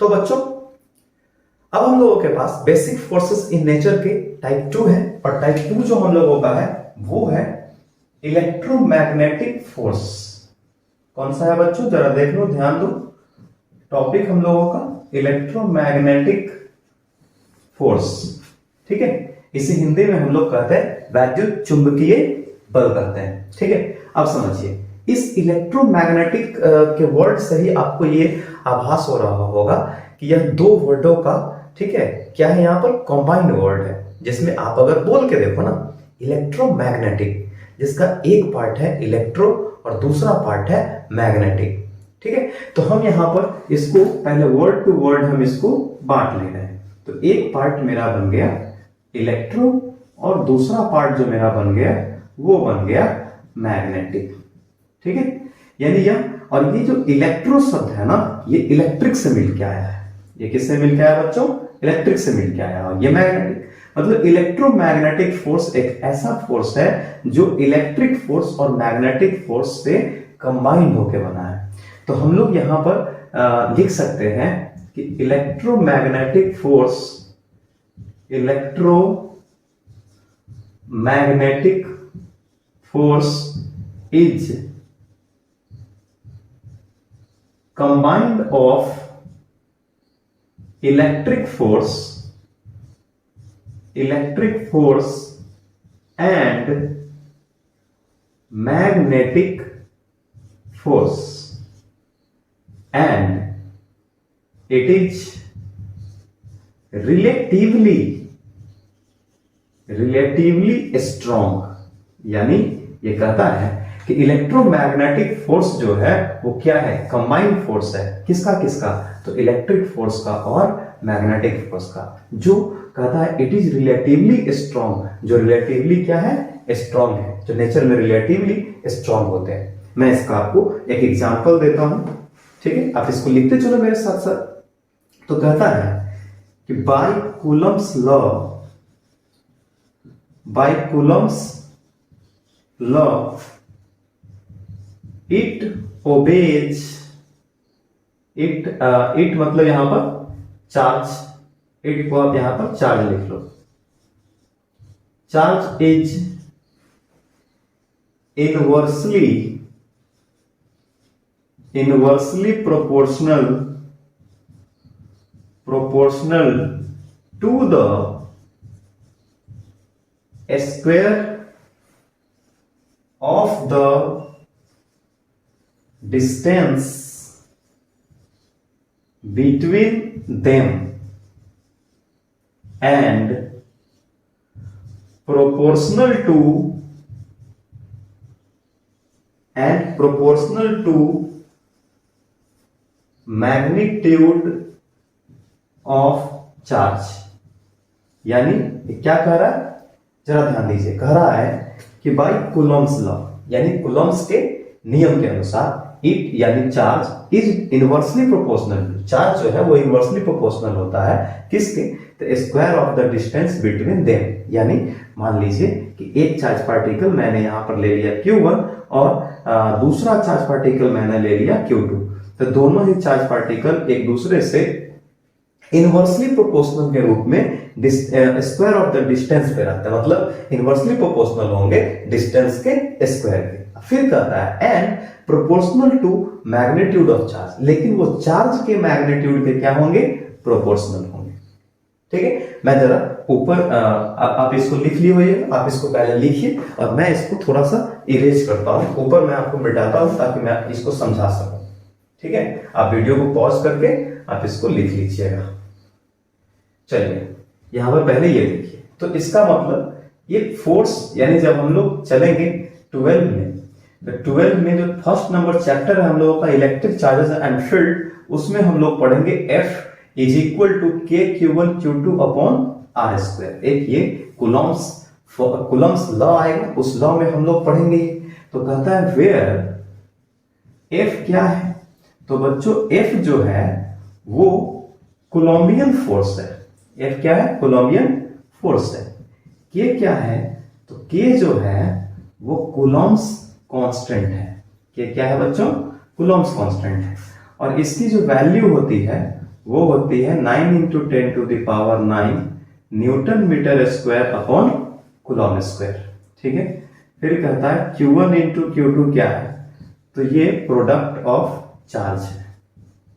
तो बच्चों अब हम लोगों के पास बेसिक फोर्सेस इन नेचर के टाइप 2 है, और टाइप 2 जो हम लोगों का है वो है इलेक्ट्रोमैग्नेटिक फोर्स। कौन सा है बच्चों, जरा देख लो, ध्यान दो। टॉपिक हम लोगों का इलेक्ट्रोमैग्नेटिक फोर्स, ठीक है। इसे हिंदी में हम लोग कहते हैं वैद्युत चुंबकीय बल कहते हैं, ठीक है। अब समझिए, इस इलेक्ट्रोमैग्नेटिक के वर्ड से ही आपको ये आभास हो रहा होगा कि यह दो वर्डों का, ठीक है, क्या है, यहाँ पर कॉम्बाइंड वर्ड है, जिसमें आप अगर बोल के देखो ना, इलेक्ट्रोमैग्नेटिक, जिसका एक पार्ट है इलेक्ट्रो और दूसरा पार्ट है मैग्नेटिक, ठीक है। तो हम यहाँ पर इसको पहले वर्ड टू वर्ड हम इसको बांट ले रहे हैं। तो एक पार्ट मेरा बन गया इलेक्ट्रो और दूसरा पार्ट जो मेरा बन गया वो बन गया मैग्नेटिक, ठीक है। यानी यह, और ये जो इलेक्ट्रो शब्द है ना, ये इलेक्ट्रिक से मिलके आया है। ये किससे मिलके आया बच्चों, इलेक्ट्रिक से मिलके आया, और ये मैग्नेटिक। मतलब इलेक्ट्रोमैग्नेटिक फोर्स एक ऐसा फोर्स है जो इलेक्ट्रिक फोर्स और मैग्नेटिक फोर्स से कंबाइन होकर बना है। तो हम लोग यहां पर लिख सकते हैं कि electromagnetic force, electromagnetic force is combined of electric force and magnetic force, and it is relatively strong। यानी ये कहता है कि इलेक्ट्रोमैग्नेटिक फोर्स जो है वो क्या है, कंबाइंड फोर्स है। किसका किसका, तो इलेक्ट्रिक फोर्स का और मैग्नेटिक फोर्स का। जो कहता है इट इज रिलेटिवली स्ट्रॉन्ग, जो रिलेटिवली क्या है, स्ट्रॉन्ग है, जो नेचर में रिलेटिवली स्ट्रॉन्ग होते हैं। मैं इसका आपको एक एग्जांपल देता हूं, ठीक है, आप इसको लिखते चलो मेरे साथ साथ। तो कहता है कि by Coulomb's law it obeys, it मतलब यहां पर चार्ज, इट को आप यहां पर चार्ज लिख लो। Charge is inversely proportional to the square of the distance between them and proportional to magnitude of charge। यानी क्या कह रहा है, जरा ध्यान दीजिए। कह रहा है कि बाय कूलम्स लॉ, यानी कूलम्स के नियम के अनुसार, इट यानी charge is inversely proportional, charge जो है वो इनवर्सली प्रोपोर्शनल होता है किसके, तो square of the distance between them. यानी मान लीजिए कि एक चार्ज पार्टिकल मैंने यहां पर ले लिया Q1 और दूसरा चार्ज पार्टिकल मैंने ले लिया Q2, तो दोनों ही चार्ज पार्टिकल एक दूसरे से इनवर्सली प्रोपोर्शनल के रूप में स्क्वायर ऑफ द डिस्टेंस पे रहता है। मतलब इनवर्सली प्रोपोर्शनल होंगे डिस्टेंस के स्क्वायर के। फिर कहता है and proportional to magnitude of charge, लेकिन वो चार्ज के मैग्नीट्यूड के क्या होंगे, प्रोपोर्शनल होंगे, ठीक है। मैं जरा ऊपर आप इसको लिख लिए हुए, आप इसको पहले लिखिए और मैं इसको थोड़ा सा इरेज करता हूं, ऊपर मैं आपको मिटाता हूं ताकि मैं इसको समझा सकूं, ठीक है। आप वीडियो को पॉज करके आप इसको लिख लीजिएगा। चलिए यहां पर पहले ये देखिए, तो इसका मतलब ये फोर्स, यानी जब हम लोग चलेंगे 12 में, तो 12 में जो फर्स्ट नंबर चैप्टर है हम लोगों का इलेक्ट्रिक चार्जेस एंड फील्ड, उसमें हम लोग पढ़ेंगे F is equal to K Q1 Q2 upon R square. एक ये कूलम्स लॉ आएगा, उस लॉ में हम लोग पढ़ेंगे। तो कहता है वेयर F क्या है, तो बच्चों F जो है वो कूलोम्बियन फोर्स है। F क्या है, कूलोम्बियन फोर्स है। K क्या है, तो K जो है वो कूलम्स कांस्टेंट है। K क्या है बच्चों, कूलम्स कांस्टेंट है, और इसकी जो वैल्यू होती है वो होती है 9 into 10⁹ newton metre square upon coulomb square. ठीक है, फिर कहता है Q1 इंटू Q2 क्या है, तो ये प्रोडक्ट ऑफ चार्ज है।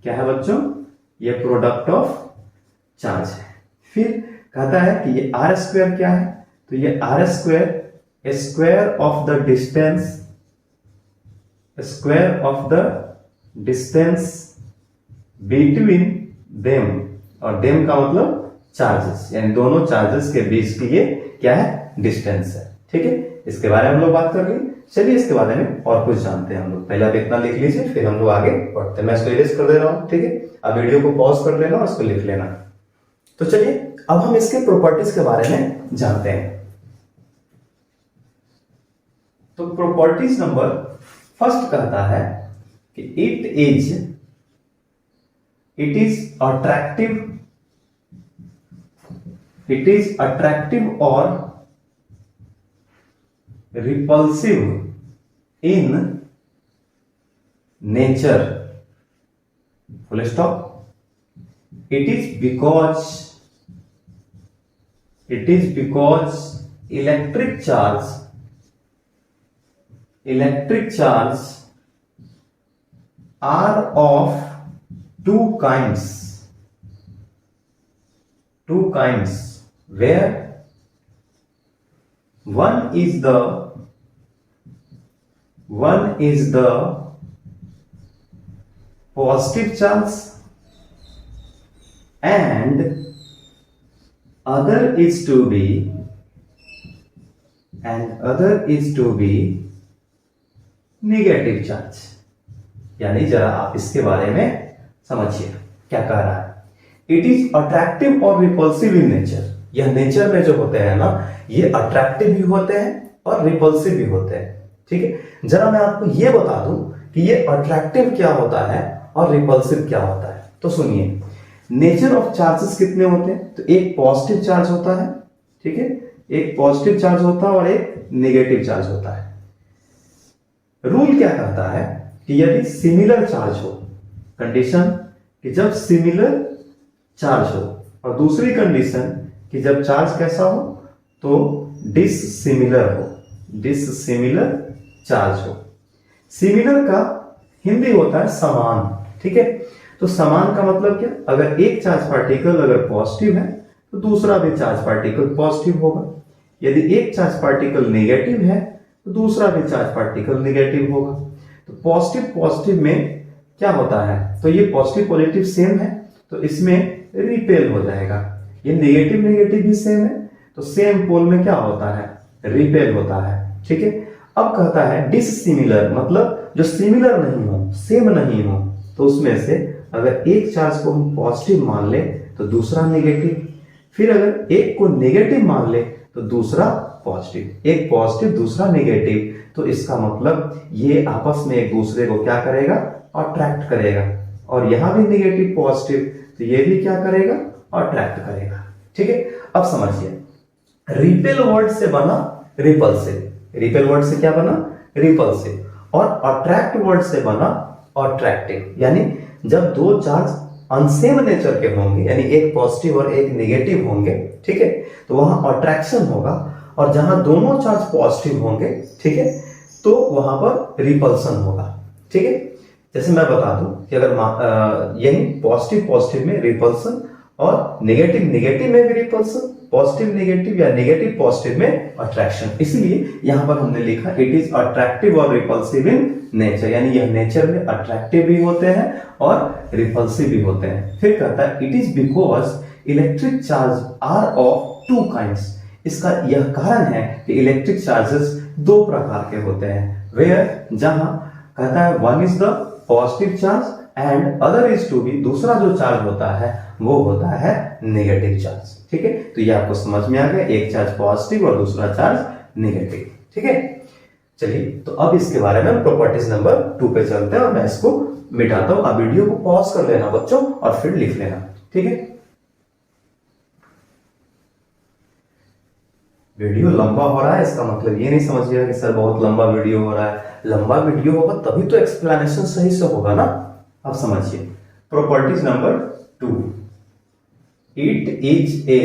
क्या है बच्चों, ये प्रोडक्ट ऑफ चार्ज है। फिर कहता है कि ये आर स्क्वायर क्या है, तो ये R square square of the distance between them, और देम का मतलब चार्जेस, यानी दोनों चार्जेस के बीच की ये क्या है, डिस्टेंस है। ठीक है, इसके बारे में हम लोग बात कर ली। चलिए इसके बारे में और कुछ जानते हैं हम लोग। पहले आप इतना लिख लीजिए, फिर हम लोग आगे बढ़ते हैं। मैं इसको इरेज कर दे रहा हूं। ठीक है, आप वीडियो को पॉज कर लेना और इसको लिख लेना। तो चलिए अब हम इसके प्रॉपर्टीज के बारे में जानते हैं। तो प्रॉपर्टीज नंबर फर्स्ट कहता है कि इट इज अट्रैक्टिव और repulsive in nature, full stop. It is because electric charge are of two kinds, where one is the positive charge and other is to be negative charge। यानी जरा आप इसके बारे में समझिए क्या कह रहा है। इट इज अट्रैक्टिव और रिपल्सिव इन नेचर। यह नेचर में जो होते हैं ना, ये अट्रैक्टिव भी होते हैं और रिपल्सिव भी होते हैं। ठीक है, जरा मैं आपको ये बता दूं कि ये अट्रैक्टिव क्या होता है और रिपल्सिव क्या होता है। तो सुनिए, नेचर ऑफ चार्जेस कितने होते हैं, तो एक पॉजिटिव चार्ज होता है। ठीक है, एक पॉजिटिव चार्ज होता है और एक नेगेटिव चार्ज होता है। रूल क्या कहता है कि यदि सिमिलर चार्ज हो, कंडीशन कि जब सिमिलर चार्ज हो, और दूसरी कंडीशन कि जब चार्ज कैसा हो, तो डिससिमिलर चार्ज हो। सिमिलर का हिंदी होता है समान। ठीक है, तो समान का मतलब क्या, अगर एक चार्ज पार्टिकल अगर पॉजिटिव है तो दूसरा भी चार्ज पार्टिकल पॉजिटिव होगा। यदि एक चार्ज पार्टिकल नेगेटिव है तो दूसरा भी चार्ज पार्टिकल नेगेटिव होगा। तो पॉजिटिव में क्या होता है, तो ये पॉजिटिव सेम है तो इसमें रिपेल हो जाएगा। ये नेगेटिव भी सेम है तो सेम पोल में क्या होता है, रिपेल होता है। ठीक है, अब कहता है डिससिमिलर, मतलब जो सिमिलर नहीं हो, सेम नहीं हो, तो उसमें से अगर एक चार्ज को हम पॉजिटिव मान ले तो दूसरा नेगेटिव, फिर अगर एक को नेगेटिव मान ले तो दूसरा पॉजिटिव, एक पॉजिटिव दूसरा नेगेटिव, तो इसका मतलब ये आपस में एक दूसरे को क्या करेगा, अट्रैक्ट करेगा। और यहां भी नेगेटिव पॉजिटिव, तो ये भी क्या करेगा, अट्रैक्ट करेगा। ठीक है, अब समझिए, रिपेल वर्ड से बना रिपल्सिव, रिपेल वर्ड से क्या बना, रिपल्सिव, और अट्रैक्ट वर्ड से बना अट्रैक्टिव। यानी जब दो चार्ज अनसेम नेचर के होंगे, यानी एक पॉजिटिव और एक नेगेटिव होंगे, ठीक है, तो वहां अट्रैक्शन होगा, और जहां दोनों चार्ज पॉजिटिव होंगे, ठीक है, तो वहां पर रिपल्सन होगा। ठीक है, जैसे मैं बता दूं कि अगर यही पॉजिटिव में रिपल्सन और नेगेटिव में भी रिपल्सन, पॉजिटिव नेगेटिव या नेगेटिव पॉजिटिव में अट्रैक्शन, इसलिए यहां पर हमने लिखा इट इज अट्रैक्टिव और रिपल्सिव इन नेचर, यानी यह नेचर में अट्रैक्टिव भी होते हैं और रिपल्सिव भी होते हैं। फिर कहता है it is because electric charge are of two kinds. इसका यह कारण है कि इलेक्ट्रिक चार्जेस दो प्रकार के होते हैं, वेयर, जहां कहता है one is the positive charge and other is to be, दूसरा जो चार्ज होता है वो होता है नेगेटिव चार्ज। ठीक है, तो ये आपको समझ में आ गया, एक चार्ज पॉजिटिव और दूसरा चार्ज नेगेटिव। ठीक है, चलिए तो अब इसके बारे में प्रॉपर्टीज नंबर 2 पे चलते हैं और मैं इसको मिटाता हूं। आप वीडियो को पॉज कर लेना बच्चों और फिर लिख लेना। ठीक है, वीडियो लंबा हो रहा है इसका मतलब ये नहीं समझिएगा कि सर बहुत लंबा वीडियो हो रहा है। लंबा वीडियो होगा तभी तो एक्सप्लेनेशन सही से होगा ना। अब समझिए properties number 2. It is a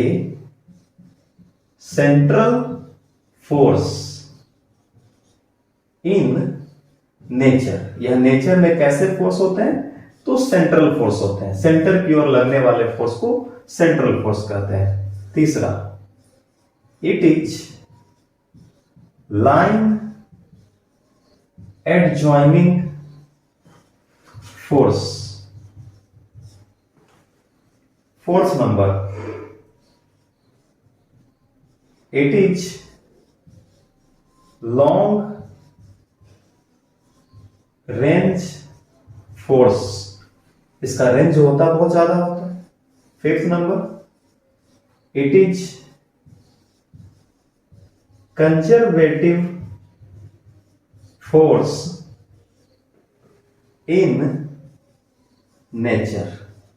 central force in nature. यह नेचर में कैसे फोर्स होते हैं? तो सेंट्रल फोर्स होते हैं, सेंटर की ओर लगने वाले फोर्स को सेंट्रल फोर्स कहते हैं. तीसरा, it is line adjoining force. Fourth number, it is long range force. इसका रेंज जो होता है बहुत ज्यादा होता है. Fifth number, it is conservative force in nature.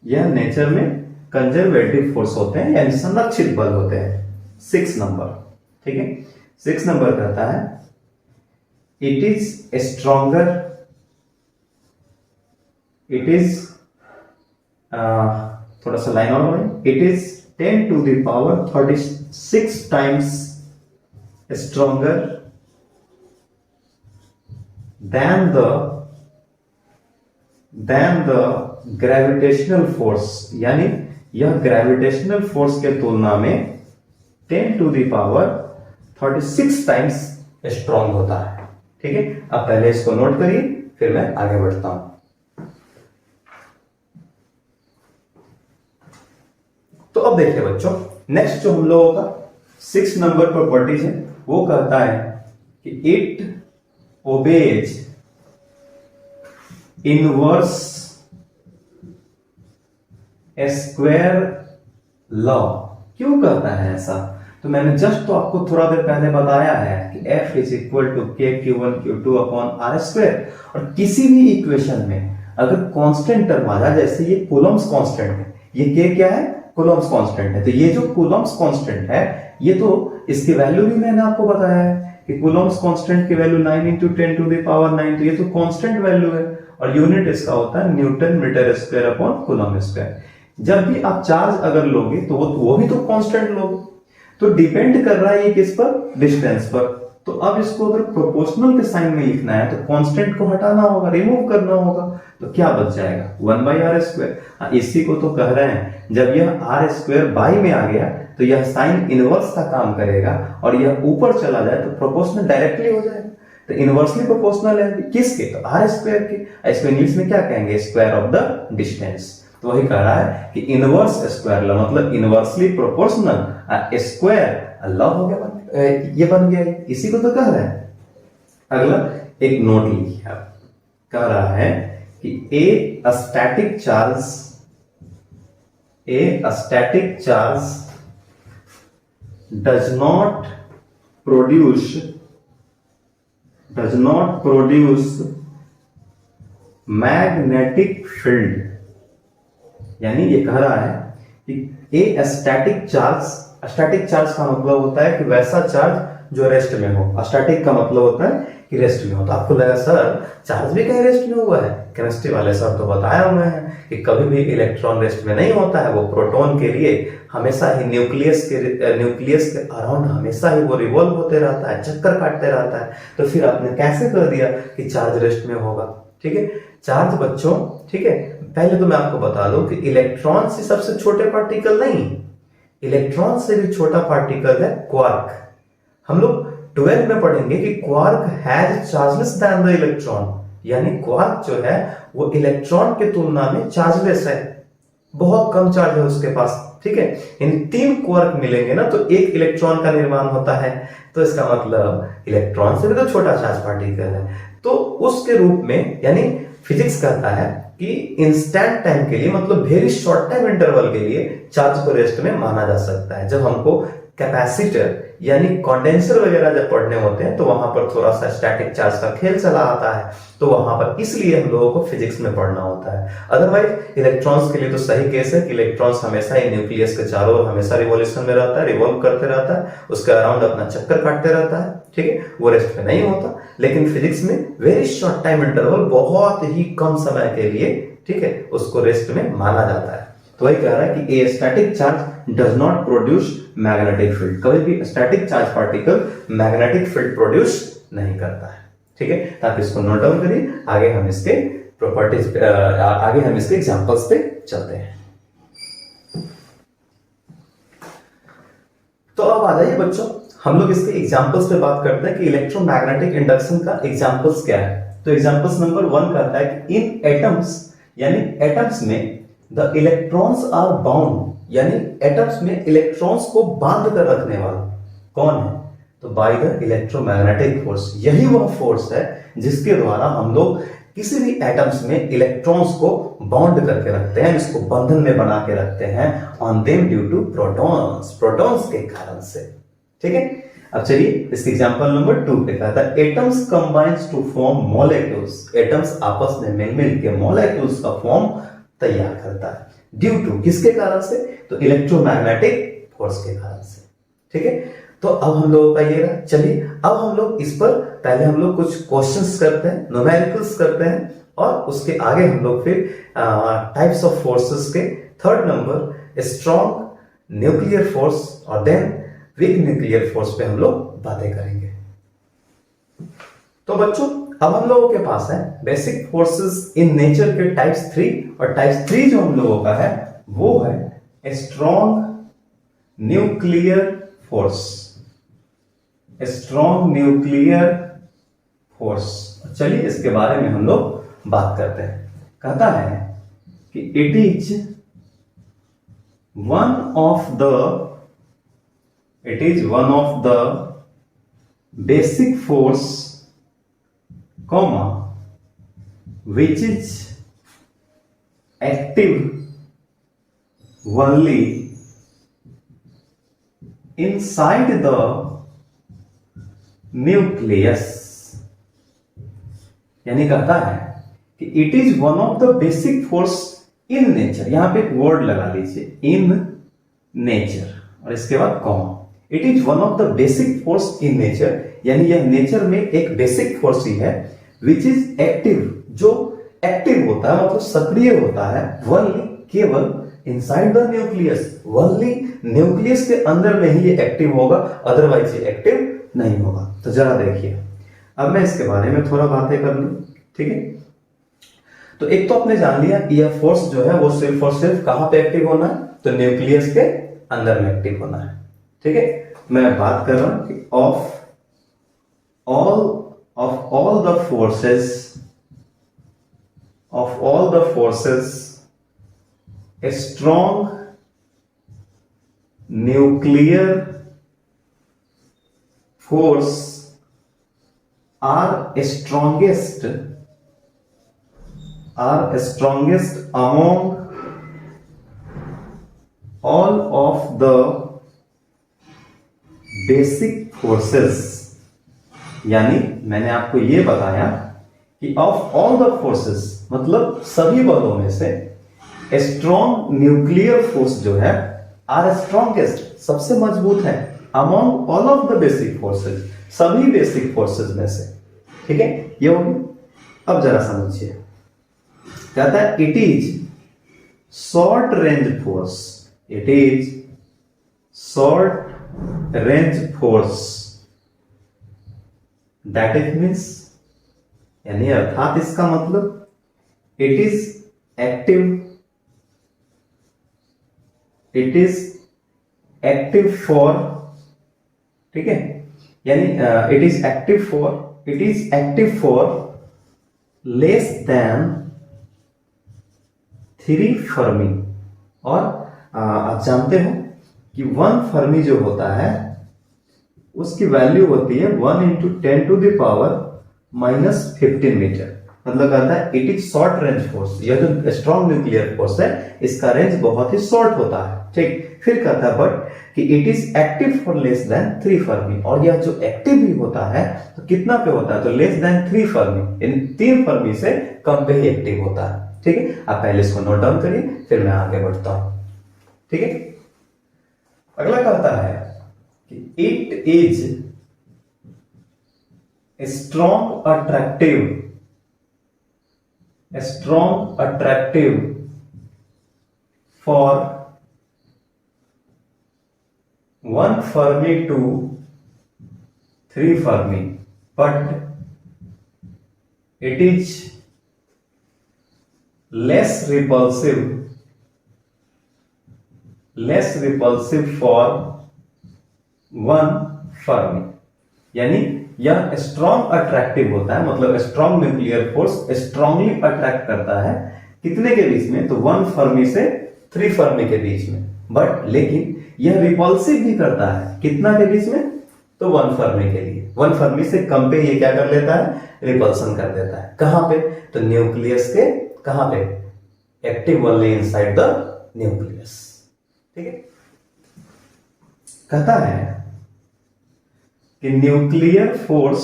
यह नेचर में कंजर्वेटिव फोर्स होते हैं यानी संरक्षित बल होते हैं. 6 नंबर, ठीक है. 6 नंबर कहता है it is stronger, it is थोड़ा सा लाइन और बढ़े, it is 10 to the power 36 times stronger than the gravitational force. यानी यह ग्रेविटेशनल फोर्स के तुलना में 10 to the power 36 times strong होता है. ठीक है, अब पहले इसको नोट करिए, फिर मैं आगे बढ़ता हूं. तो अब देखिए बच्चों, नेक्स्ट जो हम लोगों का 6 नंबर प्रॉपर्टीज है वो कहता है कि it obeys inverse square law. क्यों कहता है ऐसा? तो मैंने जस्ट तो आपको थोड़ा देर पहले बताया है कि F इज इक्वल टू के Q1 Q2 upon are square. और किसी भी इक्वेशन में अगर कांस्टेंट टर्म आ जाए, जैसे ये कूलम्स कांस्टेंट है, ये के क्या है? कूलम्स कांस्टेंट है. तो ये जो कूलम्स कांस्टेंट है, ये तो इसकी वैल्यू भी मैंने आपको बताया है कि कूलम्स कांस्टेंट की value 9 into 10 to the power 9. तो ये तो कांस्टेंट वैल्यू है और यूनिट इसका होता है newton metre square upon coulomb square. जब भी आप चार्ज अगर लोगे तो वो भी तो कांस्टेंट लोगे. तो डिपेंड कर रहा है ये किस पर? डिस्टेंस पर. तो अब इसको अगर प्रोपोर्शनल के साइन में लिखना है तो कांस्टेंट को हटाना होगा, रिमूव करना होगा. तो क्या बच जाएगा? 1/r square. इसी को तो कह रहे हैं, जब यह आर स्क्वायर बाई में आ गया तो यह साइन इनवर्स का काम करेगा और यह ऊपर चला जाए तो प्रोपोर्शनल डायरेक्टली हो जाएगा. तो इनवर्सली प्रोपोर्शनल है किसके? तो आर स्क्वायर के. इसको इंग्लिश में क्या कहेंगे? Square of the distance. तो वही कह रहा है कि इनवर्स स्क्वायर लॉ मतलब इनवर्सली प्रोपोर्शनल स्क्वायर लॉ हो गया, ये बन गया. इसी को तो कह रहा है. अगला एक नोट लिखिए आप. कह रहा है कि a static charge does not produce magnetic field. यानी ये कह रहा है कि ए स्टैटिक चार्ज का मतलब होता है कि वैसा चार्ज जो रेस्ट में हो. स्टैटिक का मतलब होता है कि रेस्ट में हो. तो आपको लगा सर चार्ज भी कहीं रेस्ट में हुआ है? केमिस्ट्री वाले सर तो बताया हुआ है कि कभी भी इलेक्ट्रॉन रेस्ट में नहीं होता है. वो प्रोटॉन के लिए हमेशा ही न्यूक्लियस के अराउंड हमेशा ही वो रिवॉल्व होते रहता है, चक्कर काटते रहता है. तो फिर आपने कैसे कर दिया कि चार्ज रेस्ट में होगा? ठीक है, चार्ज बच्चों, ठीक है, पहले तो मैं आपको बता दूं कि इलेक्ट्रॉन से सबसे छोटे पार्टिकल नहीं, इलेक्ट्रॉन से भी छोटा पार्टिकल है क्वार्क. हम लोग 12 में पढ़ेंगे कि quark has charge less than the electron. यानी क्वार्क जो है वो इलेक्ट्रॉन के तुलना में चार्जलेस है, बहुत कम चार्ज है उसके पास. ठीक है, इन 3 क्वार्क मिलेंगे ना तो 1 इलेक्ट्रॉन का निर्माण होता है. तो इसका मतलब इलेक्ट्रॉन से भी तो छोटा चार्ज पार्टिकल है. तो उसके रूप में यानी फिजिक्स कहता है कि इंस्टेंट टाइम के लिए मतलब वेरी शॉर्ट टाइम इंटरवल के लिए चार्ज को रेस्ट में माना जा सकता है. जब हमको कैपेसिटर यानी कंडेंसर वगैरह जब पढ़ने होते हैं तो वहां पर थोड़ा सा स्टैटिक चार्ज का खेल चला आता है. तो वहां पर इसलिए हम लोगों को फिजिक्स में पढ़ना होता है. अदरवाइज इलेक्ट्रॉन्स के लिए तो सही केस है कि इलेक्ट्रॉन्स हमेशा ही न्यूक्लियस के चारों ओर हमेशा रिवॉल्यूशन में रहता है, रिवॉल्व करते रहता है, उसके अराउंड अपना चक्कर काटते रहता है. ठीक है, वो रेस्ट में नहीं होता. लेकिन फिजिक्स में वेरी शॉर्ट टाइम इंटरवल बहुत ही कम समय के लिए, ठीक है, उसको रेस्ट में माना जाता है. तो वही कह रहा है कि a static charge does not produce magnetic field, कभी भी static charge particle magnetic field produce नहीं करता है। ठीक है, तो आप इसको नोट डाउन करिए, आगे हम इसके प्रॉपर्टीज आगे हम इसके एग्जांपल्स पे चलते हैं। तो अब आ जाइए बच्चों, हम लोग इसके एग्जांपल्स पे बात करते हैं कि इलेक्ट्रोमैग्नेटिक इंडक्शन का एग्जांपल्स क्या है। तो एग्जांपल्स नंबर 1 कहता है कि इन एटम्स, यानी एटम्स में द इलेक्ट्रॉन्स आर बाउंड, यानी एटम्स में इलेक्ट्रॉन्स को बांध कर रखने वाला कौन है, तो बाय द इलेक्ट्रोमैग्नेटिक फोर्स। यही वह फोर्स है जिसके द्वारा हम लोग किसी भी एटम्स में इलेक्ट्रॉन्स को बाउंड करके रखते हैं, इसको बंधन में बना के रखते हैं on them due to protons, protons के कारण से। ठीक है, अब चलिए इसके एग्जांपल नंबर 2 पे कहता है atoms combines to form molecules, atoms आपस में मिल के मॉलिक्यूल्स का फॉर्म तैयार करता है ड्यू टू, किसके कारण से, तो इलेक्ट्रोमैग्नेटिक फोर्स के कारण से। ठीक है, तो अब हम लोग का ये रहा। चलिए अब हम लोग इस पर पहले हम लोग कुछ क्वेश्चंस करते हैं, न्यूमेरिकल्स करते हैं, और उसके आगे हम लोग फिर टाइप्स ऑफ फोर्सेस के third number strong nuclear force और देन वीक न्यूक्लियर फोर्स पे हम लोग बातें करेंगे। तो बच्चों अब हम लोगों के पास है बेसिक फोर्सेस इन नेचर के टाइप्स 3, और टाइप्स 3 जो हम लोगों का है वो है strong nuclear force, strong nuclear force. चलिए इसके बारे में हम लोग बात करते हैं। कहता है कि it is one of the basic force comma which is active only inside the nucleus, यानी कहता है कि it is one of the basic force in nature, यहां पे एक वर्ड लगा लीजिए इन नेचर और इसके बाद comma, it is one of the basic force in nature, यानी यह नेचर में एक बेसिक फोर्स ही है विच इज एक्टिव, जो एक्टिव होता है मतलब सक्रिय होता है, ओनली केवल inside the nucleus, only nucleus के अंदर में ही ये एक्टिव होगा, अदरवाइज ये एक्टिव नहीं होगा। तो जरा देखिए, अब मैं इसके बारे में थोड़ा बातें कर लूं। ठीक है, तो एक तो आपने जान लिया कि यह फोर्स जो है वो सिर्फ और सिर्फ कहां पे एक्टिव होना है, तो न्यूक्लियस के अंदर में एक्टिव होना है। ठीक है, मैं बात कर रहा हूं कि of all the forces strong nuclear force are strongest among all of the basic forces, यानी मैंने आपको ये बताया कि ऑफ ऑल द फोर्सेस मतलब सभी बलों में से स्ट्रॉन्ग न्यूक्लियर फोर्स जो है आर स्ट्रॉन्गेस्ट सबसे मजबूत है among all of the basic forces, सभी बेसिक फोर्सेस में से। ठीक है, ये होगी। अब जरा समझिए, कहता है it is short range force, it is short range force that it means, यानी अर्थात इसका मतलब इट इज एक्टिव फॉर, ठीक है, यानी it is active for less than 3 Fermi. और आप जानते हो कि 1 फर्मी जो होता है उसकी वैल्यू होती है 1 × 10⁻⁻15 मीटर। मतलब कहता है it is short range force, यह जो स्ट्रॉन्ग न्यूक्लियर फोर्स है इसका रेंज बहुत ही शॉर्ट होता है। ठीक, फिर कहता है बट कि it is active for less than 3 Fermi, और यह जो एक्टिव भी होता है तो कितना पे होता है, तो लेस देन 3 फर्मी, इन 3 फर्मी से कम पे ही एक्टिव होता है। ठीक है, आप पहले इसको नोट डाउन करिए फिर मैं आगे बढ़ता हूं। ठीक है, अगला कहता है कि it is strong attractive for 1 Fermi to 3 Fermi, but it is less repulsive for 1 Fermi। यानी यह स्ट्रॉन्ग अट्रैक्टिव होता है, मतलब strong nuclear force strongly attract करता है कितने के बीच में, तो 1 फर्मी से 3 फर्मी के बीच में। बट लेकिन यह रिपल्सिव भी करता है कितना के बीच में, तो 1 फर्मी के लिए। 1 फर्मी से कम पे ये क्या कर लेता है, रिपल्सन कर देता है। कहां पे, तो न्यूक्लियस के कहां पे, active only inside the nucleus. ठीक है, कहता है कि nuclear force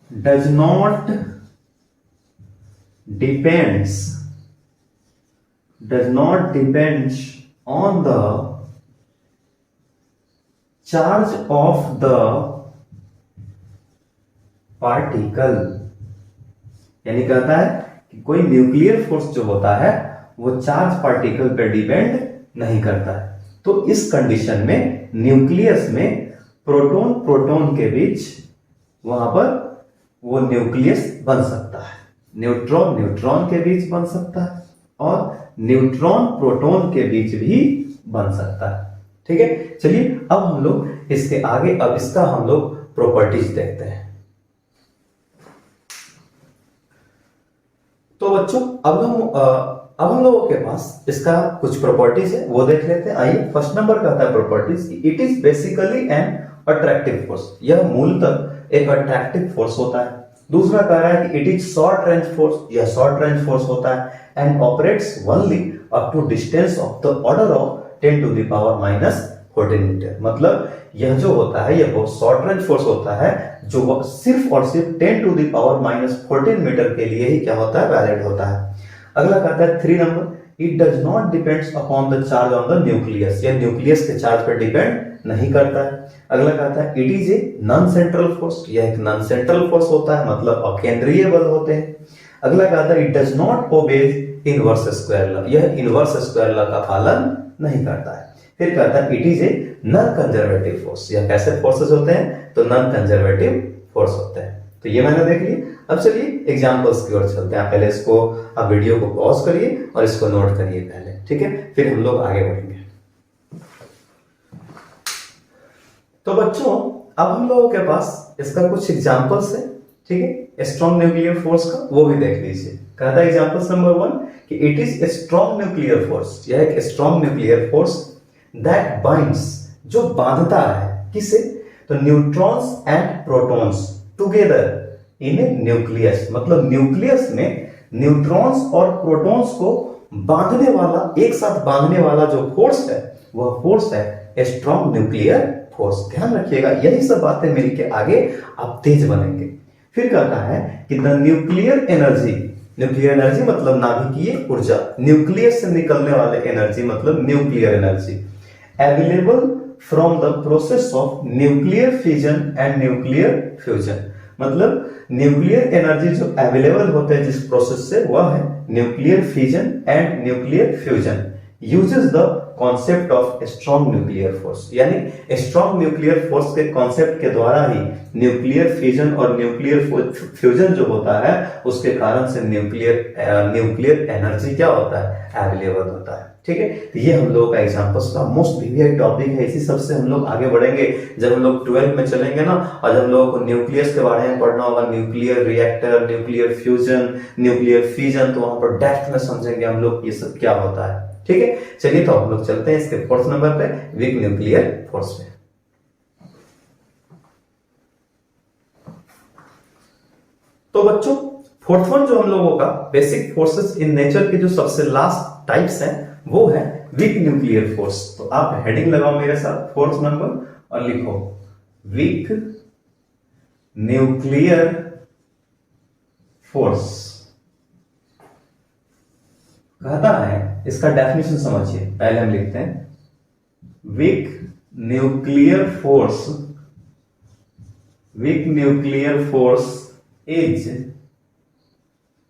does not depends on the charge of the particle. यानी कहता है कि कोई न्यूक्लियर फोर्स जो होता है वो चार्ज पार्टिकल पर डिपेंड नहीं करता है। तो इस कंडीशन में न्यूक्लियस में प्रोटॉन प्रोटॉन के बीच वहां पर वो न्यूक्लियस बन सकता है, न्यूट्रॉन न्यूट्रॉन के बीच बन सकता है और न्यूट्रॉन प्रोटॉन के बीच भी बन सकता है। ठीक है, चलिए अब हम लोग इसके आगे अब इसका हम लोग प्रॉपर्टीज देखते हैं। तो बच्चों अब हम लोगों के पास इसका कुछ प्रॉपर्टीज है वो देख लेते हैं। आइए, फर्स्ट नंबर कहता है properties, it is basically an attractive force. यह मूलतः एक अट्रैक्टिव फोर्स होता है। दूसरा कह रहा है कि it is short range force, यह शॉर्ट रेंज फोर्स होता है and operates only up to distance of the order of 10 to the power minus 14 metre. मतलब यह जो होता है यह बहुत शॉर्ट रेंज फोर्स होता है जो सिर्फ और सिर्फ 10 to the power minus 14 metre के लिए ही क्या होता है, वैलिड होता है। अगला कहता है 3 number, it does not depends upon the charge on the nucleus. यह न्यूक्लियस के चार्ज पर डिपेंड नहीं करता है। अगला कहता है it is a non central force. यह एक नॉन सेंट्रल फोर्स होता है, मतलब अकेंद्रीय बल होते हैं। अगला कहता है it does not obeys inverse square law. यह इनवर्स स्क्वायर लॉ का पालन नहीं करता है। फिर कहता है it is a non conservative force. यह कैसे फोर्सेस होते हैं, तो नॉन कंजर्वेटिव फोर्स होते हैं। तो ये मैंने देख लिया। अब चलिए एग्जांपल्स की ओर चलते हैं। पहले इसको आप वीडियो को पॉज करिए और इसको नोट करिए पहले, ठीक है, फिर हम लोग आगे बढ़ेंगे। तो बच्चों अब हम लोगों के पास इसका कुछ एग्जांपल्स है, ठीक है, स्ट्रॉन्ग न्यूक्लियर फोर्स का, वो भी देख लीजिए। कहता है एग्जांपल्स नंबर 1 कि it is a strong nuclear force. यह एक strong nuclear force that binds, जो बांधता है किसे, तो neutrons and protons together in A nucleus. मतलब न्यूक्लियस में न्यूट्रॉन्स और प्रोटॉन्स को बांधने वाला, एक साथ बांधने वाला जो फोर्स है वह फोर्स है स्ट्रॉन्ग न्यूक्लियर फोर्स। ध्यान रखिएगा, यही सब बातें मिलके आगे आप तेज बनेंगे। फिर कहता है कि the nuclear energy, nuclear energy मतलब नाभिकीय ऊर्जा, न्यूक्लियस से निकलने वाले एनर्जी मतलब nuclear energy, available from the process of nuclear fission and nuclear fusion. मतलब न्यूक्लियर एनर्जी जो अवेलेबल होते हैं जिस प्रोसेस से, वह है nuclear fission and nuclear fusion. Uses the concept of strong nuclear force. यानी स्ट्रॉन्ग न्यूक्लियर फोर्स के कॉन्सेप्ट के द्वारा ही न्यूक्लियर फिजन और न्यूक्लियर फ्यूजन जो होता है उसके कारण से न्यूक्लियर एनर्जी क्या होता है, अवेलेबल होता है। ठीक है, तो ये हम लोग का एग्जांपल्स का मोस्ट वीवीआई टॉपिक है। इसी सबसे हम लोग आगे बढ़ेंगे जब हम लोग 12 में चलेंगे ना, और जब हम लोगों को न्यूक्लियस के बारे में पढ़ना होगा, nuclear reactor, nuclear fusion, nuclear fission, तो वहां पर डेप्थ में समझेंगे हम लोग ये सब क्या होता है। ठीक है, चलिए तो हम लोग चलते हैं इसके 4th नंबर पे, वीक न्यूक्लियर फोर्स पे। तो बच्चों 4th वन जो हम लोगों का बेसिक फोर्सेस इन नेचर के जो सबसे लास्ट टाइप्स हैं वो है वीक न्यूक्लियर फोर्स। तो आप हेडिंग लगाओ मेरे साथ 4th नंबर और लिखो वीक न्यूक्लियर फोर्स। कहता है, इसका डेफिनेशन समझिए, पहले हम लिखते हैं week nuclear force, week nuclear force is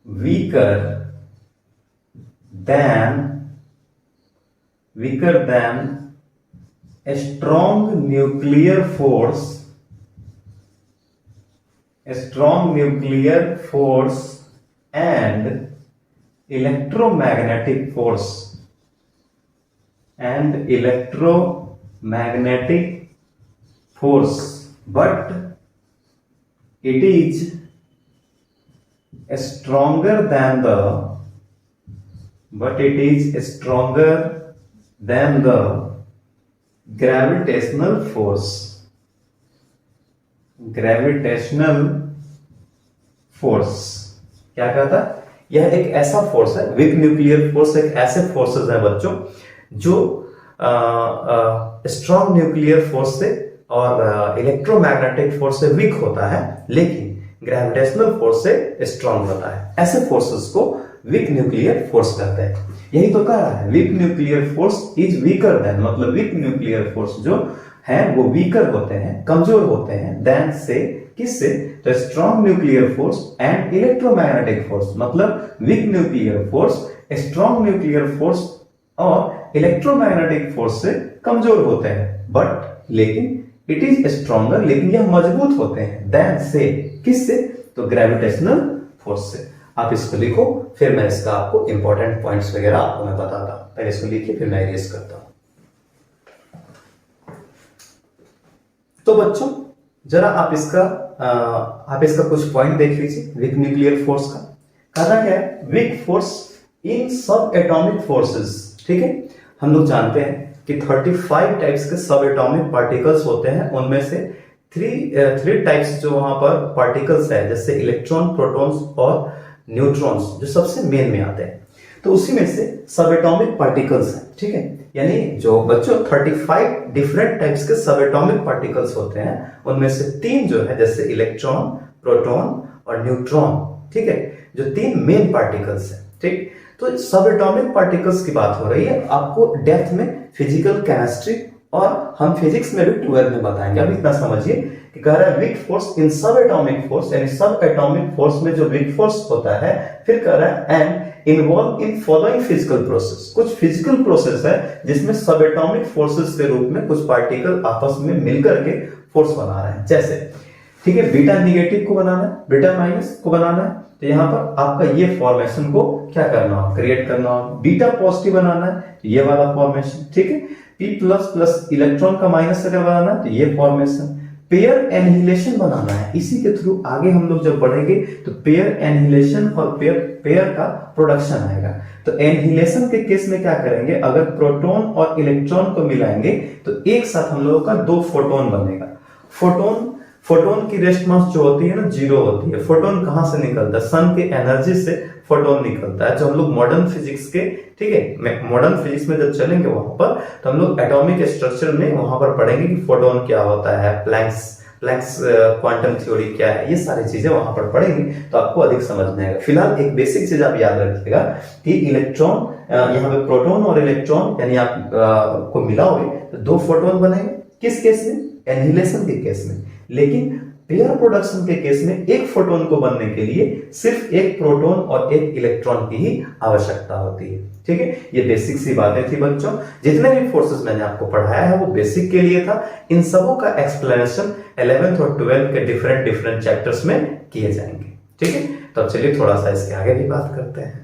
weaker than a strong nuclear force, and electromagnetic force, but it is stronger than the gravitational force. क्या कहता है? यह एक ऐसा फोर्स है, वीक न्यूक्लियर फोर्स एक ऐसे फोर्सेस है बच्चों जो स्ट्रॉन्ग न्यूक्लियर फोर्स से और इलेक्ट्रोमैग्नेटिक फोर्स से वीक होता है, लेकिन ग्रेविटेशनल फोर्स से स्ट्रॉन्ग होता है। ऐसे फोर्सेस को वीक न्यूक्लियर फोर्स कहते हैं। यही तो कह रहा है, week nuclear force is weaker then, मतलब वीक न्यूक्लियर फोर्स जो है वो वीकर होते हैं, कमजोर होते हैं, देन से किससे? तो strong nuclear force and electromagnetic force, मतलब weak nuclear force strong nuclear force और इलेक्ट्रोमैग्नेटिक फोर्स से कमजोर होते हैं, बट लेकिन इट इज स्ट्रॉन्गर, लेकिन यह मजबूत होते हैं, देन से किससे? तो ग्रेविटेशनल फोर्स से। आप इसको लिखो, फिर मैं इसका आपको इंपॉर्टेंट पॉइंट्स वगैरह आपको मैं बताता हूं। पहले इसको लिखिए, फिर मैं इरेज करता हूं। तो बच्चों जरा आप इसका कुछ पॉइंट देख लीजिए वीक न्यूक्लियर फोर्स का। कहना क्या है? वीक फोर्स इन सब एटॉमिक फोर्सेस। ठीक है, हम लोग जानते हैं कि 35 टाइप्स के सब एटॉमिक पार्टिकल्स होते हैं, उनमें से थ्री टाइप्स जो वहां पर पार्टिकल्स है, जैसे इलेक्ट्रॉन, प्रोटॉन्स और न्यूट्रॉन्स, जो सबसे मेन में आते हैं। तो उसी में से सब एटॉमिक पार्टिकल्स हैं। ठीक है, यानी जो बच्चों 35 डिफरेंट टाइप्स के सब एटॉमिक पार्टिकल्स होते हैं, उनमें से 3 जो है, जैसे इलेक्ट्रॉन, प्रोटॉन और न्यूट्रॉन। ठीक है, जो 3 मेन पार्टिकल्स हैं। ठीक, तो सब एटॉमिक पार्टिकल्स की बात हो रही है। आपको डेप्थ में फिजिकल केमिस्ट्री और हम फिजिक्स में भी 12 में बताएंगे। अब इतना समझिए कि कह रहा है वीक फोर्स इन सब एटॉमिक फोर्स, यानी सब एटॉमिक फोर्स में जो वीक फोर्स होता है। फिर कह रहा है and involve in following physical process, कुछ फिजिकल प्रोसेस है जिसमें सब एटॉमिक फोर्सेस के रूप में कुछ पार्टिकल आपस में मिलकर के फोर्स बना रहे हैं। जैसे ठीक है, बीटा निगेटिव को बनाना है, बीटा माइनस को बनाना है, तो यहां पर आपका ये फॉर्मेशन को क्या करना हो? क्रिएट करना हो। बीटा पॉजिटिव बनाना है, तो ये वाला फॉर्मेशन। ठीक है, P प्लस प्लस इलेक्ट्रॉन का माइनस अगर बनाना है तो ये फॉर्मेशन। पेयर एनिहिलेशन बनाना है, इसी के थ्रू आगे हम लोग जब बढ़ेंगे तो पेयर एनिहिलेशन और पेयर का प्रोडक्शन आएगा। तो एनिहिलेशन के केस में क्या करेंगे? अगर प्रोटॉन और इलेक्ट्रॉन को मिलाएंगे तो एक साथ हम लोगों का 2 फोटोन बनेगा। फोटोन की रेस्ट मास जो होती है ना, 0 होती है। फोटोन कहां से निकलता है? सन के एनर्जी से फोटोन निकलता है। जो हम लोग मॉडर्न फिजिक्स के, ठीक है, मॉडर्न फिजिक्स में जब चलेंगे वहां पर, तो हम लोग एटॉमिक स्ट्रक्चर में वहां पर पढ़ेंगे कि फोटोन क्या होता है, प्लैंक्स क्वांटम थ्योरी क्या है, ये सारी चीजें वहां पर पढ़ेंगे तो आपको अधिक समझ में आएगा। फिलहाल एक बेसिक चीज आप याद रखिएगा कि इलेक्ट्रॉन, यहाँ पे प्रोटॉन और इलेक्ट्रॉन यानी आप को मिलाओगे तो 2 फोटोन बनेंगे। किस केस में? एनिहिलेशन के केस में। लेकिन पेयर प्रोडक्शन के केस में एक फोटोन को बनने के लिए सिर्फ एक प्रोटॉन और एक इलेक्ट्रॉन की ही आवश्यकता होती है। ठीक है, ये बेसिक सी बातें थी बच्चों। जितने भी फोर्सेस मैंने आपको पढ़ाया है वो बेसिक के लिए था। इन सबों का एक्सप्लेनेशन 11th और 12th के डिफरेंट चैप्टर्स में किए जाएंगे। ठीक है, तो अब चलिए थोड़ा सा इसके आगे भी बात करते हैं।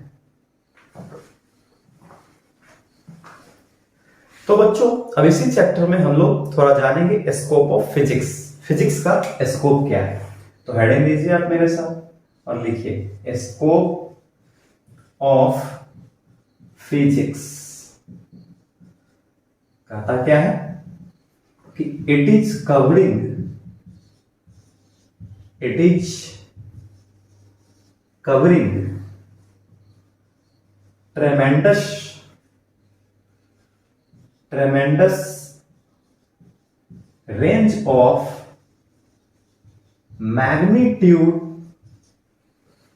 तो बच्चों अब इसी चैप्टर में हम लोग थोड़ा जानेंगे स्कोप ऑफ फिजिक्स। फिजिक्स का स्कोप क्या है? तो हेडिंग दीजिए आप मेरे साथ और लिखिए स्कोप ऑफ फिजिक्स। कहता क्या है कि it is covering tremendous range of magnitude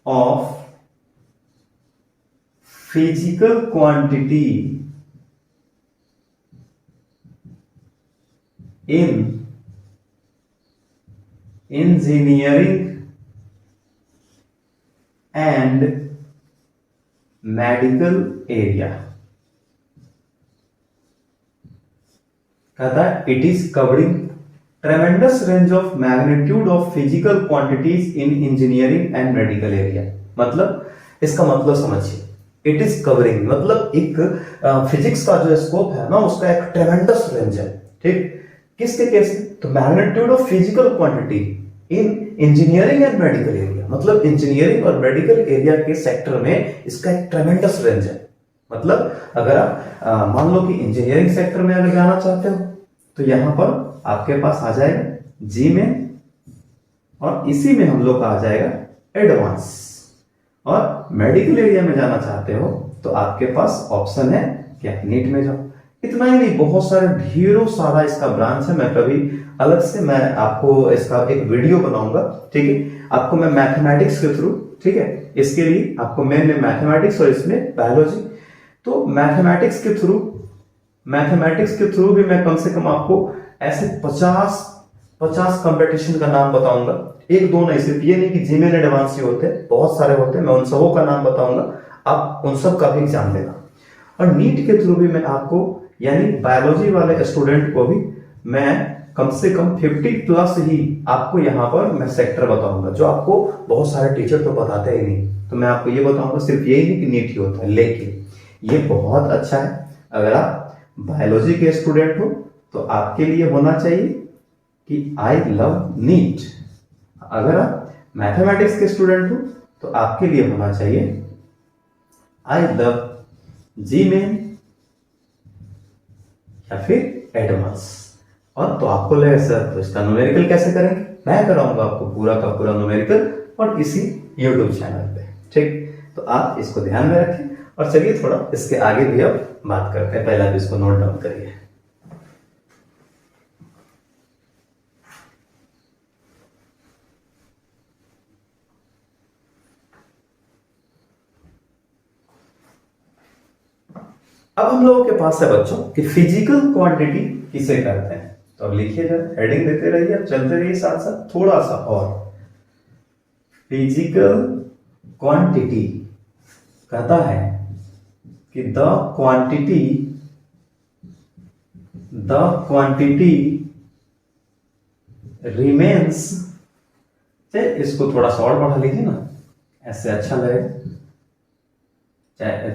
of physical quantity in engineering and medical area, कहता है it is covering ट्रेमेंडस range of magnitude of physical quantities in engineering and medical area. मतलब इसका मतलब समझिए, इट इज कवरिंग मतलब एक physics का जो स्कोप है ना उसका एक ट्रेमेंडस रेंज है, ठीक। किसके केस में? तो magnitude of physical quantity in engineering and medical area, मतलब इंजीनियरिंग और मेडिकल एरिया के सेक्टर में इसका एक ट्रेमेंडस रेंज है। मतलब अगर आप मान लो कि इंजीनियरिंग सेक्टर में अगर जाना चाहते हो तो यहां पर आपके पास आ जाएगा जी में, और इसी में हम लोग का आ जाएगा एडवांस। और मेडिकल एरिया में जाना चाहते हो तो आपके पास ऑप्शन है क्या, नीट में जाओ। इतना ही नहीं, बहुत सारे ढेरों सारा इसका ब्रांच है। मैं कभी अलग से मैं आपको इसका एक वीडियो बनाऊंगा, ठीक है। आपको मैं मैथमेटिक्स के थ्रू, ठीक है, इसके लिए आपको मैंने मैथमेटिक्स और इसमें बायोलॉजी, तो मैथमेटिक्स के थ्रू भी मैं कम से कम आपको ऐसे 50 कंपटीशन का नाम बताऊंगा। एक दो नहीं, सिर्फ ये नहीं कि जीमेल एडवांस ही होते, बहुत सारे होते हैं, मैं उन सबों का नाम बताऊंगा, आप उन सब का भी एग्जाम देना। और नीट के थ्रू भी मैं आपको, यानी बायोलॉजी वाले स्टूडेंट को भी मैं कम से कम 50 प्लस ही आपको यहाँ पर मैं सेक्टर बताऊंगा, जो आपको बहुत सारे टीचर तो बताते ही नहीं। तो मैं आपको ये बताऊंगा, सिर्फ यही नहीं कि नीट ही होता है, लेकिन ये बहुत अच्छा है। अगर आप बायोलॉजी के स्टूडेंट हो तो आपके लिए होना चाहिए कि आई लव नीट। अगर आप मैथमेटिक्स के स्टूडेंट हो तो आपके लिए होना चाहिए आई लव जी मेन या फिर एडवांस। और तो आपको लगे सर तो इसका न्यूमेरिकल कैसे करेंगे, मैं कराऊंगा आपको पूरा का पूरा न्यूमेरिकल और इसी यूट्यूब चैनल पे, ठीक। तो आप इसको ध्यान में रखें। और चलिए थोड़ा इसके आगे भी अब बात करते हैं, पहले आप इसको नोट डाउन करिए। अब हम लोगों के पास है बच्चों कि फिजिकल क्वांटिटी किसे कहते हैं। तो अब लिखिए जरा, हेडिंग देते रहिए, अब चलते रहिए साथ साथ थोड़ा सा और। फिजिकल क्वांटिटी कहता है कि द क्वांटिटी रिमेन्स, इसको थोड़ा सा और बढ़ा लीजिए ना, ऐसे अच्छा लगेगा,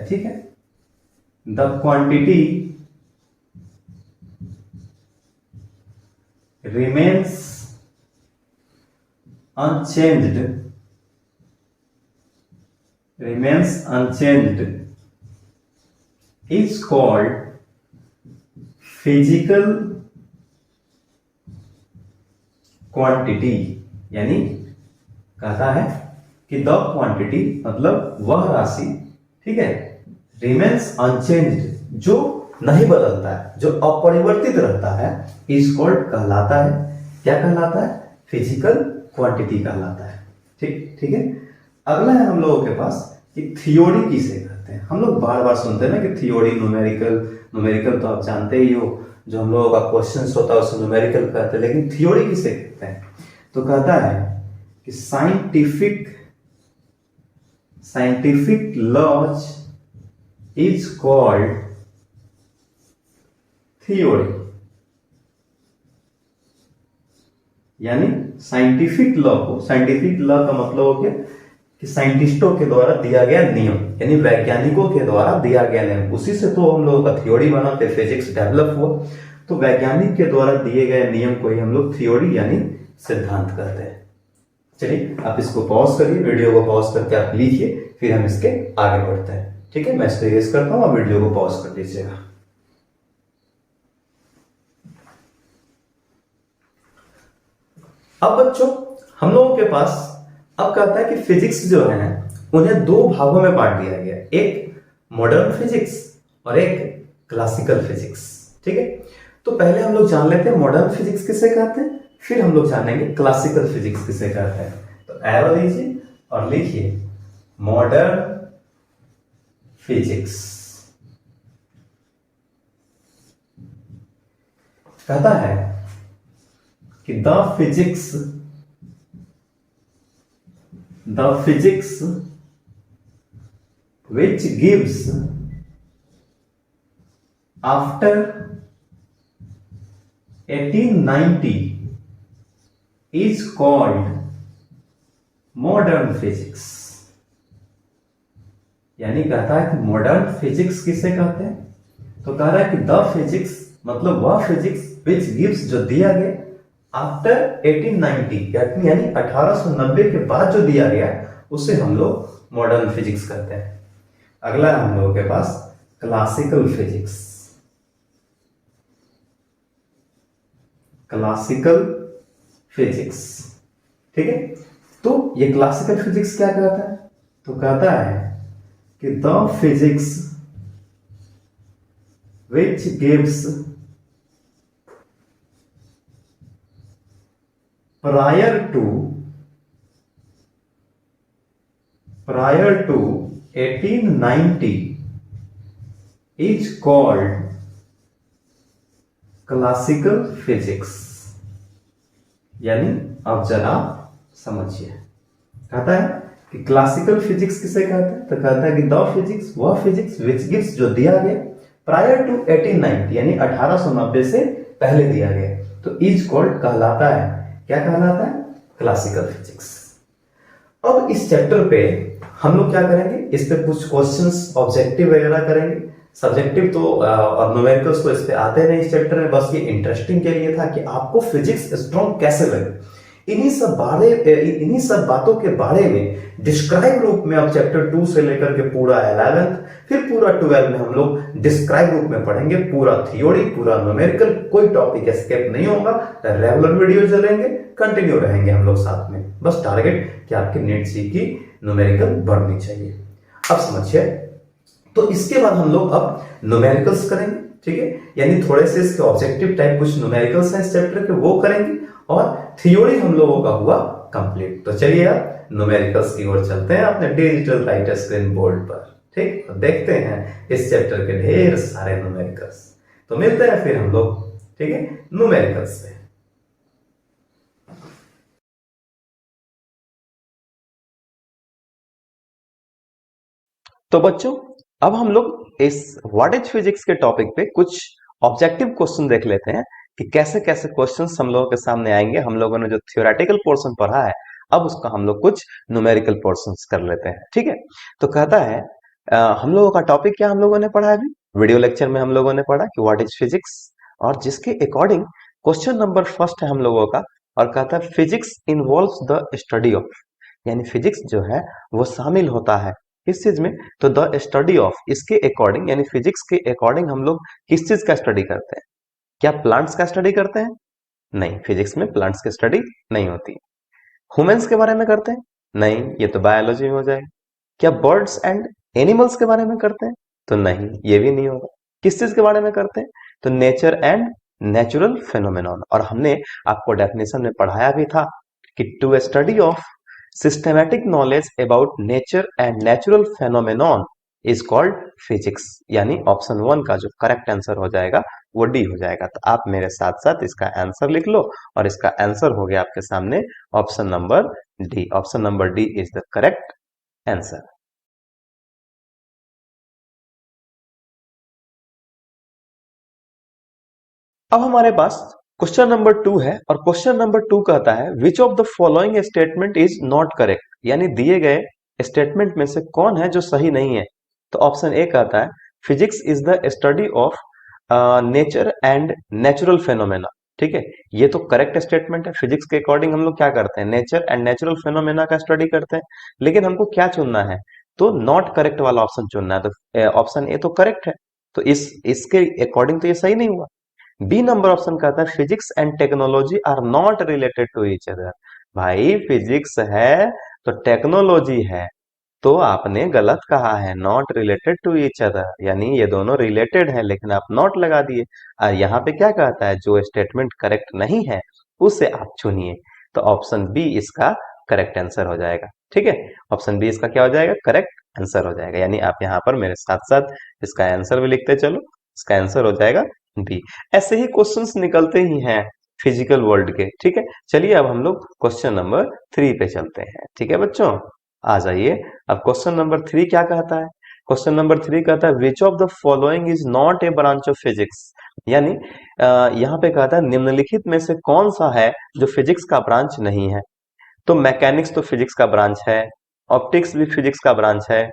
ठीक है। The quantity remains unchanged is called physical quantity। यानी कहता है कि द क्वांटिटी मतलब वह राशि, ठीक है, रिमेन्स अनचेंज्ड जो नहीं बदलता है, जो अपरिवर्तित रहता है, इज कॉल्ड कहलाता है, क्या कहलाता है, फिजिकल क्वांटिटी कहलाता है, ठीक है। अगला है हम लोगों के पास कि थ्योरी किसे कहते हैं। हम लोग बार बार सुनते हैं ना कि थ्योरी, न्यूमेरिकल तो आप जानते ही हो, जो हम लोगों का क्वेश्चन होता है उसे न्यूमेरिकल कहते हैं, लेकिन थ्योरी किसे कहते हैं। तो कहता है कि scientific laws is called theory. यानी साइंटिफिक लॉ का मतलब हो गया कि साइंटिस्टों के द्वारा दिया गया नियम, यानी वैज्ञानिकों के द्वारा दिया गया नियम, उसी से तो हम लोगों का थ्योरी बना, फिर फिजिक्स डेवलप हुआ। तो वैज्ञानिक के द्वारा दिए गए नियम को ही हम लोग थ्योरी यानी सिद्धांत कहते हैं। चलिए आप इसको पॉज करिए, वीडियो को पॉज करके आप लिखिए, फिर हम इसके आगे बढ़ते हैं, ठीक है। मैं इसको इरेज करता हूं, आप वीडियो को पॉज कर दीजिएगा। अब बच्चों हम लोगों के पास अब कहता है कि फिजिक्स जो है उन्हें दो भागों में बांट दिया गया, एक मॉडर्न फिजिक्स और एक क्लासिकल फिजिक्स, ठीक है। तो पहले हम लोग जान लेते हैं मॉडर्न फिजिक्स किसे कहते हैं, फिर हम लोग जानेंगे क्लासिकल फिजिक्स किसे कहते हैं। तो एरो दीजिए और लिखिए मॉडर्न फिजिक्स। कहता है कि the physics which gives after 1890 is called modern physics. यानी कहता है कि मॉडर्न फिजिक्स किसे कहते हैं, तो कह रहा है कि द फिजिक्स मतलब वह फिजिक्स विच गिव्स जो दिया गया आफ्टर 1890 यानी 1890 के बाद जो दिया गया उसे हम लोग मॉडर्न फिजिक्स कहते हैं। अगला है हम लोगों के पास क्लासिकल फिजिक्स। क्लासिकल फिजिक्स, ठीक है। तो ये क्लासिकल फिजिक्स क्या कहता है, तो कहता है कि the physics which gives prior to 1890 is called classical physics. यानी अब जरा समझिए, कहता है कि क्लासिकल फिजिक्स किसे कहते हैं, तो कहता है कि द फिजिक्स वह फिजिक्स विच गिव्स जो दिया गया प्रायर टू 1890 यानी 1890 से पहले दिया गया, तो इज कॉल्ड कहलाता है, क्या कहलाता है, क्लासिकल फिजिक्स। अब इस चैप्टर पे हम लोग क्या करेंगे, इस पे कुछ क्वेश्चंस ऑब्जेक्टिव वगैरह करेंगे। सब्जेक्टिव तो और न्यूमेरिकल्स तो इस पे आते नहीं इस चैप्टर में, बस ये इंटरेस्टिंग के लिए था कि आपको फिजिक्स स्ट्रॉन्ग कैसे लगे। इन्हीं सब बातों के बारे में डिस्क्राइब रूप में अब चैप्टर 2 से लेकर के पूरा 11th फिर पूरा 12 में हम लोग डिस्क्राइब रूप में पढ़ेंगे, पूरा थ्योरी पूरा न्यूमेरिकल, कोई टॉपिक एस्केप नहीं होगा, रेगुलर वीडियो चलेंगे, कंटिन्यू रहेंगे हम लोग साथ में। बस टारगेट कि आपकी नीट सी की न्यूमेरिकल बढ़नी चाहिए। अब समझिए, तो इसके बाद हम लोग अब न्यूमेरिकल्स करेंगे, ठीक है, यानी थोड़े से इसके ऑब्जेक्टिव टाइप कुछ न्यूमेरिकल्स हैं इस चैप्टर के, वो करेंगे और थ्योरी हम लोगों का हुआ कंप्लीट। तो चलिए अब न्यूमेरिकल्स की ओर चलते हैं अपने डिजिटल राइटर स्क्रीन बोर्ड पर, ठीक, तो देखते हैं इस चैप्टर के ढेर सारे न्यूमेरिकल्स। तो मिलते हैं फिर हम लोग, ठीक है, न्यूमेरिकल्स पे। तो बच्चों अब हम लोग इस व्हाट इज फिजिक्स के टॉपिक पे कुछ ऑब्जेक्टिव क्वेश्चन देख लेते हैं कि कैसे कैसे क्वेश्चंस हम लोगों के सामने आएंगे। हम लोगों ने जो थियोरेटिकल पोर्शन पढ़ा है अब उसका हम लोग कुछ न्यूमेरिकल पोर्शंस कर लेते हैं, ठीक है। तो कहता है हम लोगों का टॉपिक क्या हम लोगों ने पढ़ा है अभी वीडियो लेक्चर में, हम लोगों ने पढ़ा कि व्हाट इज फिजिक्स, और जिसके अकॉर्डिंग क्वेश्चन नंबर फर्स्ट है हम लोगों का, और कहता है physics involves the study of, यानी फिजिक्स जो है वो शामिल होता है किस चीज में, तो द स्टडी ऑफ, इसके अकॉर्डिंग यानी फिजिक्स के अकॉर्डिंग हम लोग किस चीज का स्टडी करते हैं, क्या प्लांट्स का स्टडी करते हैं, नहीं, फिजिक्स में प्लांट्स की स्टडी नहीं होती। ह्यूमंस के बारे में करते हैं, नहीं, ये तो बायोलॉजी में हो जाएगा। क्या बर्ड्स एंड एनिमल्स के बारे में करते हैं, तो नहीं, ये भी नहीं होगा। किस चीज के बारे में करते हैं, तो नेचर एंड नेचुरल फेनोमेनॉन, और हमने आपको डेफिनेशन में पढ़ाया भी था कि to study of systematic knowledge about nature and natural phenomenon is called physics, यानी ऑप्शन 1 का जो करेक्ट आंसर हो जाएगा वो डी हो जाएगा। तो आप मेरे साथ साथ इसका आंसर लिख लो, और इसका आंसर हो गया आपके सामने option number D. Option number D is the correct answer. अब हमारे पास क्वेश्चन नंबर 2 है, और क्वेश्चन नंबर 2 कहता है विच of the following statement is not correct, यानी दिए गए स्टेटमेंट में से कौन है जो सही नहीं है। तो ऑप्शन ए कहता है physics is the study of nature and natural phenomena, ठीक है, ये तो करेक्ट स्टेटमेंट है। फिजिक्स के अकॉर्डिंग हम लोग क्या करते हैं, नेचर एंड नेचुरल फेनोमेना का स्टडी करते हैं, लेकिन हमको क्या चुनना है, तो नॉट करेक्ट वाला ऑप्शन चुनना है। तो ऑप्शन ए तो करेक्ट है, तो इसके अकॉर्डिंग तो ये सही नहीं हुआ। बी नंबर ऑप्शन कहता है physics and technology are not related to each other, भाई फिजिक्स है तो टेक्नोलॉजी है, तो आपने गलत कहा है, not related to each other, यानी ये दोनों रिलेटेड है लेकिन आप नॉट लगा दिए। और यहाँ पे क्या कहता है, जो स्टेटमेंट करेक्ट नहीं है उसे आप चुनिए। तो ऑप्शन बी इसका करेक्ट आंसर हो जाएगा, ठीक है, ऑप्शन बी इसका क्या हो जाएगा, करेक्ट आंसर हो जाएगा। यानी आप यहाँ पर मेरे साथ साथ इसका आंसर भी लिखते चलो, इसका आंसर हो जाएगा बी। ऐसे ही क्वेश्चंस निकलते ही हैं फिजिकल वर्ल्ड के, ठीक है। चलिए अब हम लोग क्वेश्चन नंबर 3 पे चलते हैं, ठीक है बच्चों, आ जाइए। अब क्वेश्चन नंबर 3 क्या कहता है, क्वेश्चन नंबर 3 कहता है विच of the following is not a branch of physics, यानी यहाँ पे कहता है निम्नलिखित में से कौन सा है जो फिजिक्स का ब्रांच नहीं है। तो मैकेनिक्स तो फिजिक्स का ब्रांच है, ऑप्टिक्स भी फिजिक्स का ब्रांच है,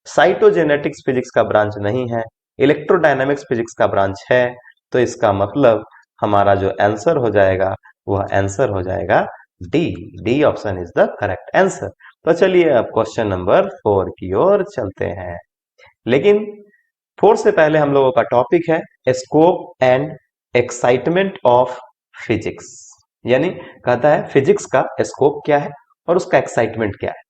साइटोजेनेटिक्स फिजिक्स का ब्रांच नहीं है, इलेक्ट्रोडायनामिक्स फिजिक्स का ब्रांच है। तो इसका मतलब हमारा जो आंसर हो जाएगा वह आंसर हो जाएगा D. D option is the correct answer. तो चलिए अब क्वेश्चन नंबर 4 की ओर चलते हैं। लेकिन 4 से पहले हम लोगों का टॉपिक है scope and excitement of physics, यानी कहता है फिजिक्स का स्कोप क्या है और उसका एक्साइटमेंट क्या है।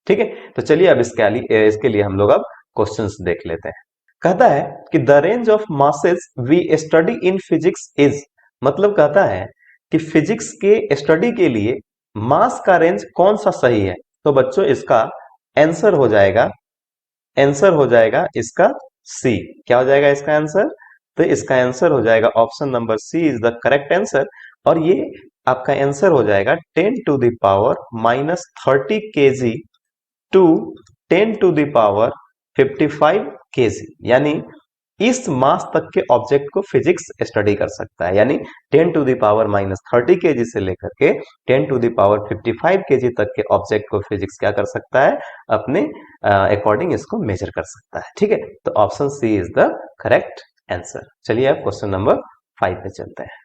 ठीक है, तो चलिए अब इसके लिए हम लोग अब क्वेश्चंस देख लेते हैं। कहता है कि the range of masses we study in physics is, मतलब कहता है कि फिजिक्स के स्टडी के लिए मास का रेंज कौन सा सही है। तो बच्चों इसका आंसर हो जाएगा इसका सी। क्या हो जाएगा इसका आंसर? तो इसका आंसर हो जाएगा option number C is the correct answer. और ये आपका आंसर हो जाएगा 10 to the power -30 kg to 10 to the power 55 kg, यानी इस मास तक के ऑब्जेक्ट को फिजिक्स स्टडी कर सकता है। यानी 10 टू द पावर -30 केजी से लेकर के 10 टू द पावर 55 केजी तक के ऑब्जेक्ट को फिजिक्स क्या कर सकता है, अपने अकॉर्डिंग इसको मेजर कर सकता है। ठीक है, तो option C is the correct answer. चलिए अब क्वेश्चन नंबर 5 पे चलते हैं।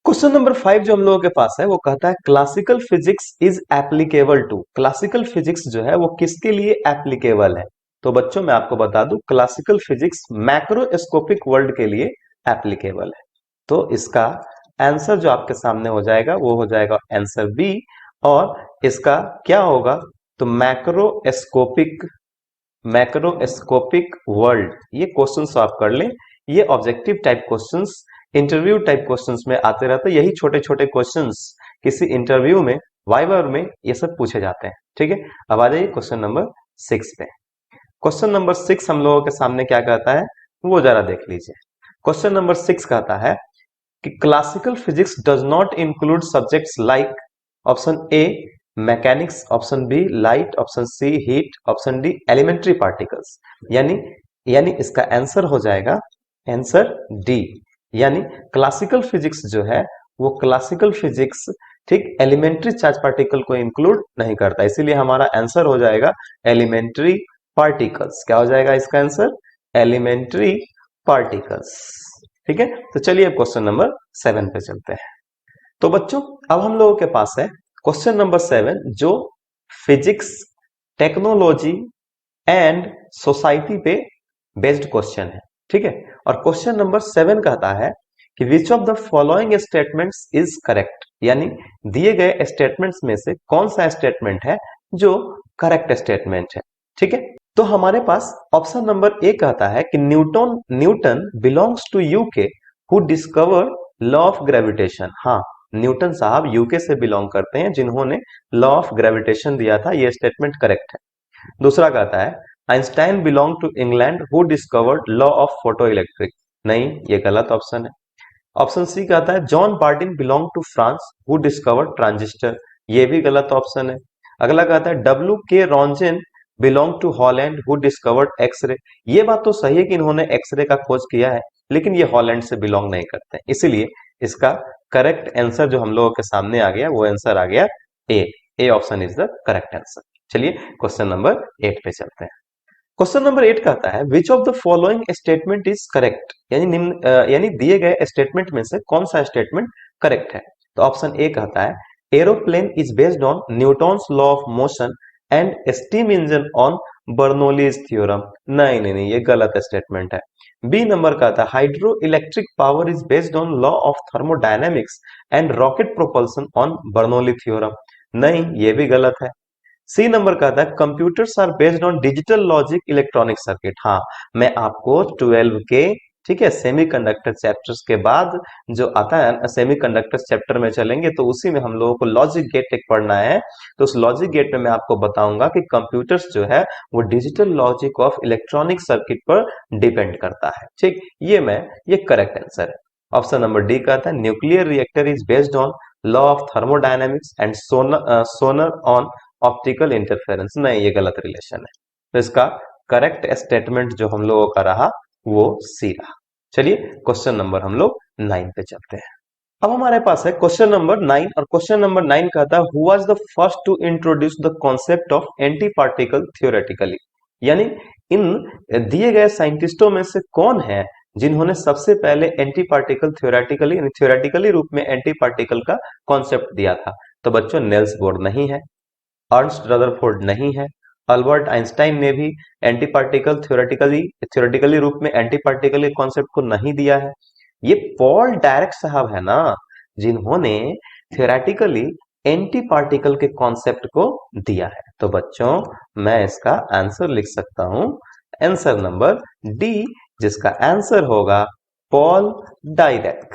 क्वेश्चन नंबर 5 जो हम लोगों के पास है वो कहता है classical physics is applicable to. Classical physics जो है वो किसके लिए एप्लीकेबल है? तो बच्चों मैं आपको बता दूं क्लासिकल फिजिक्स मैक्रोस्कोपिक वर्ल्ड के लिए एप्लीकेबल है। तो इसका आंसर जो आपके सामने हो जाएगा वो हो जाएगा आंसर बी। और इसका क्या होगा? तो मैक्रोस्कोपिक वर्ल्ड। ये क्वेश्चंस आप कर लें, ये objective type questions interview type questions में आते रहते हैं। यही छोटे छोटे क्वेश्चंस किसी इंटरव्यू में, वाइवा में ये सब पूछे जाते हैं। ठीक है, अब आ जाइए क्वेश्चन नंबर 6 पे। क्वेश्चन नंबर 6 हम लोगों के सामने क्या कहता है वो जरा देख लीजिए। क्वेश्चन नंबर 6 कहता है कि classical physics does not include subjects like option A mechanics, option B light, option C heat, option D elementary particles. यानी इसका आंसर हो जाएगा आंसर डी। यानी क्लासिकल फिजिक्स जो है वो क्लासिकल फिजिक्स ठीक एलिमेंट्री चार्ज पार्टिकल को इंक्लूड नहीं करता, इसीलिए हमारा आंसर हो जाएगा एलिमेंट्री पार्टिकल्स। क्या हो जाएगा इसका आंसर? Elementary particles. ठीक है, तो चलिए अब क्वेश्चन नंबर 7 पे चलते हैं। तो बच्चों अब हम लोगों के पास है क्वेश्चन नंबर 7 जो फिजिक्स, टेक्नोलॉजी एंड सोसाइटी पे बेस्ड क्वेश्चन है। ठीक है, और क्वेश्चन नंबर 7 कहता है कि विच of the following statements is correct, यानी दिए गए स्टेटमेंट्स में से कौन सा स्टेटमेंट है जो करेक्ट स्टेटमेंट है। ठीक है, तो हमारे पास ऑप्शन नंबर ए कहता है कि Newton belongs to UK who discover law of gravitation. हाँ, न्यूटन साहब यूके से बिलोंग करते हैं जिन्होंने लॉ ऑफ ग्रेविटेशन दिया था, यह स्टेटमेंट करेक्ट है। दूसरा कहता है Einstein belong to England who discovered law of photoelectric. नहीं, ये गलत ऑप्शन है। ऑप्शन सी कहता है John Bardeen belong to France who discovered transistor. ये भी गलत ऑप्शन है। अगला कहता है W K Roentgen belong to Holland who discovered X ray. ये बात तो सही है कि इन्होंने एक्सरे का खोज किया है, लेकिन ये हॉलैंड से बिलोंग नहीं करते, इसीलिए इसका करेक्ट आंसर जो हम लोगों के सामने आ गया वो आंसर आ गया A option is the correct answer. चलिए क्वेश्चन नंबर 8 पे चलते हैं। क्वेश्चन नंबर 8 कहता है विच of the following statement is correct, यानी दिए गए स्टेटमेंट में से कौन सा स्टेटमेंट करेक्ट है। तो ऑप्शन ए कहता है aeroplane is based on Newton's law of motion and steam engine on Bernoulli's theorem. नहीं, ये गलत स्टेटमेंट है। बी नंबर कहता है hydroelectric power is based on law of thermodynamics and rocket propulsion on Bernoulli theorem. नहीं, ये भी गलत है। सी नंबर कहता है computers are based on digital logic electronic circuit. हाँ, मैं आपको 12 के ठीक है सेमीकंडक्टर चैप्टर्स के बाद जो आता है सेमीकंडक्टर चैप्टर में चलेंगे तो उसी में हम लोगों को लॉजिक गेट एक पढ़ना है। तो उस लॉजिक गेट में मैं आपको बताऊंगा कि कंप्यूटर्स जो है वो digital logic of electronic circuit पर डिपेंड करता है। ठीक, ये करेक्ट आंसर है। ऑप्शन नंबर डी कहता है nuclear reactor is based on law of thermodynamics and sonar on optical interference. नहीं, ये गलत रिलेशन है। तो इसका करेक्ट स्टेटमेंट जो हम लोगों का रहा वो सी रहा। चलिए क्वेश्चन नंबर हम लोग 9 पे चलते हैं। अब हमारे पास है क्वेश्चन नंबर 9 और क्वेश्चन नंबर 9 कहता है who was the first to introduce the concept of anti particle theoretically, यानी इन दिए गए साइंटिस्टों में से कौन है जिन्होंने सबसे पहले एंटी पार्टिकल थ्योरेटिकली यानी थ्योरेटिकली रूप में एंटी पार्टिकल का कॉन्सेप्ट दिया था। तो बच्चों नेल्स बोर नहीं है, अर्नस्ट रदरफोर्ड नहीं है, अल्बर्ट आइंस्टाइन ने भी एंटी पार्टिकल थ्योरेटिकली रूप में एंटी पार्टिकल कॉन्सेप्ट को नहीं दिया है। ये पॉल डायरेक साहब है ना जिन्होंने थ्योरेटिकली एंटी पार्टिकल के कॉन्सेप्ट को दिया है। तो बच्चों मैं इसका आंसर लिख सकता हूं आंसर नंबर डी, जिसका आंसर होगा पॉल डायरेक।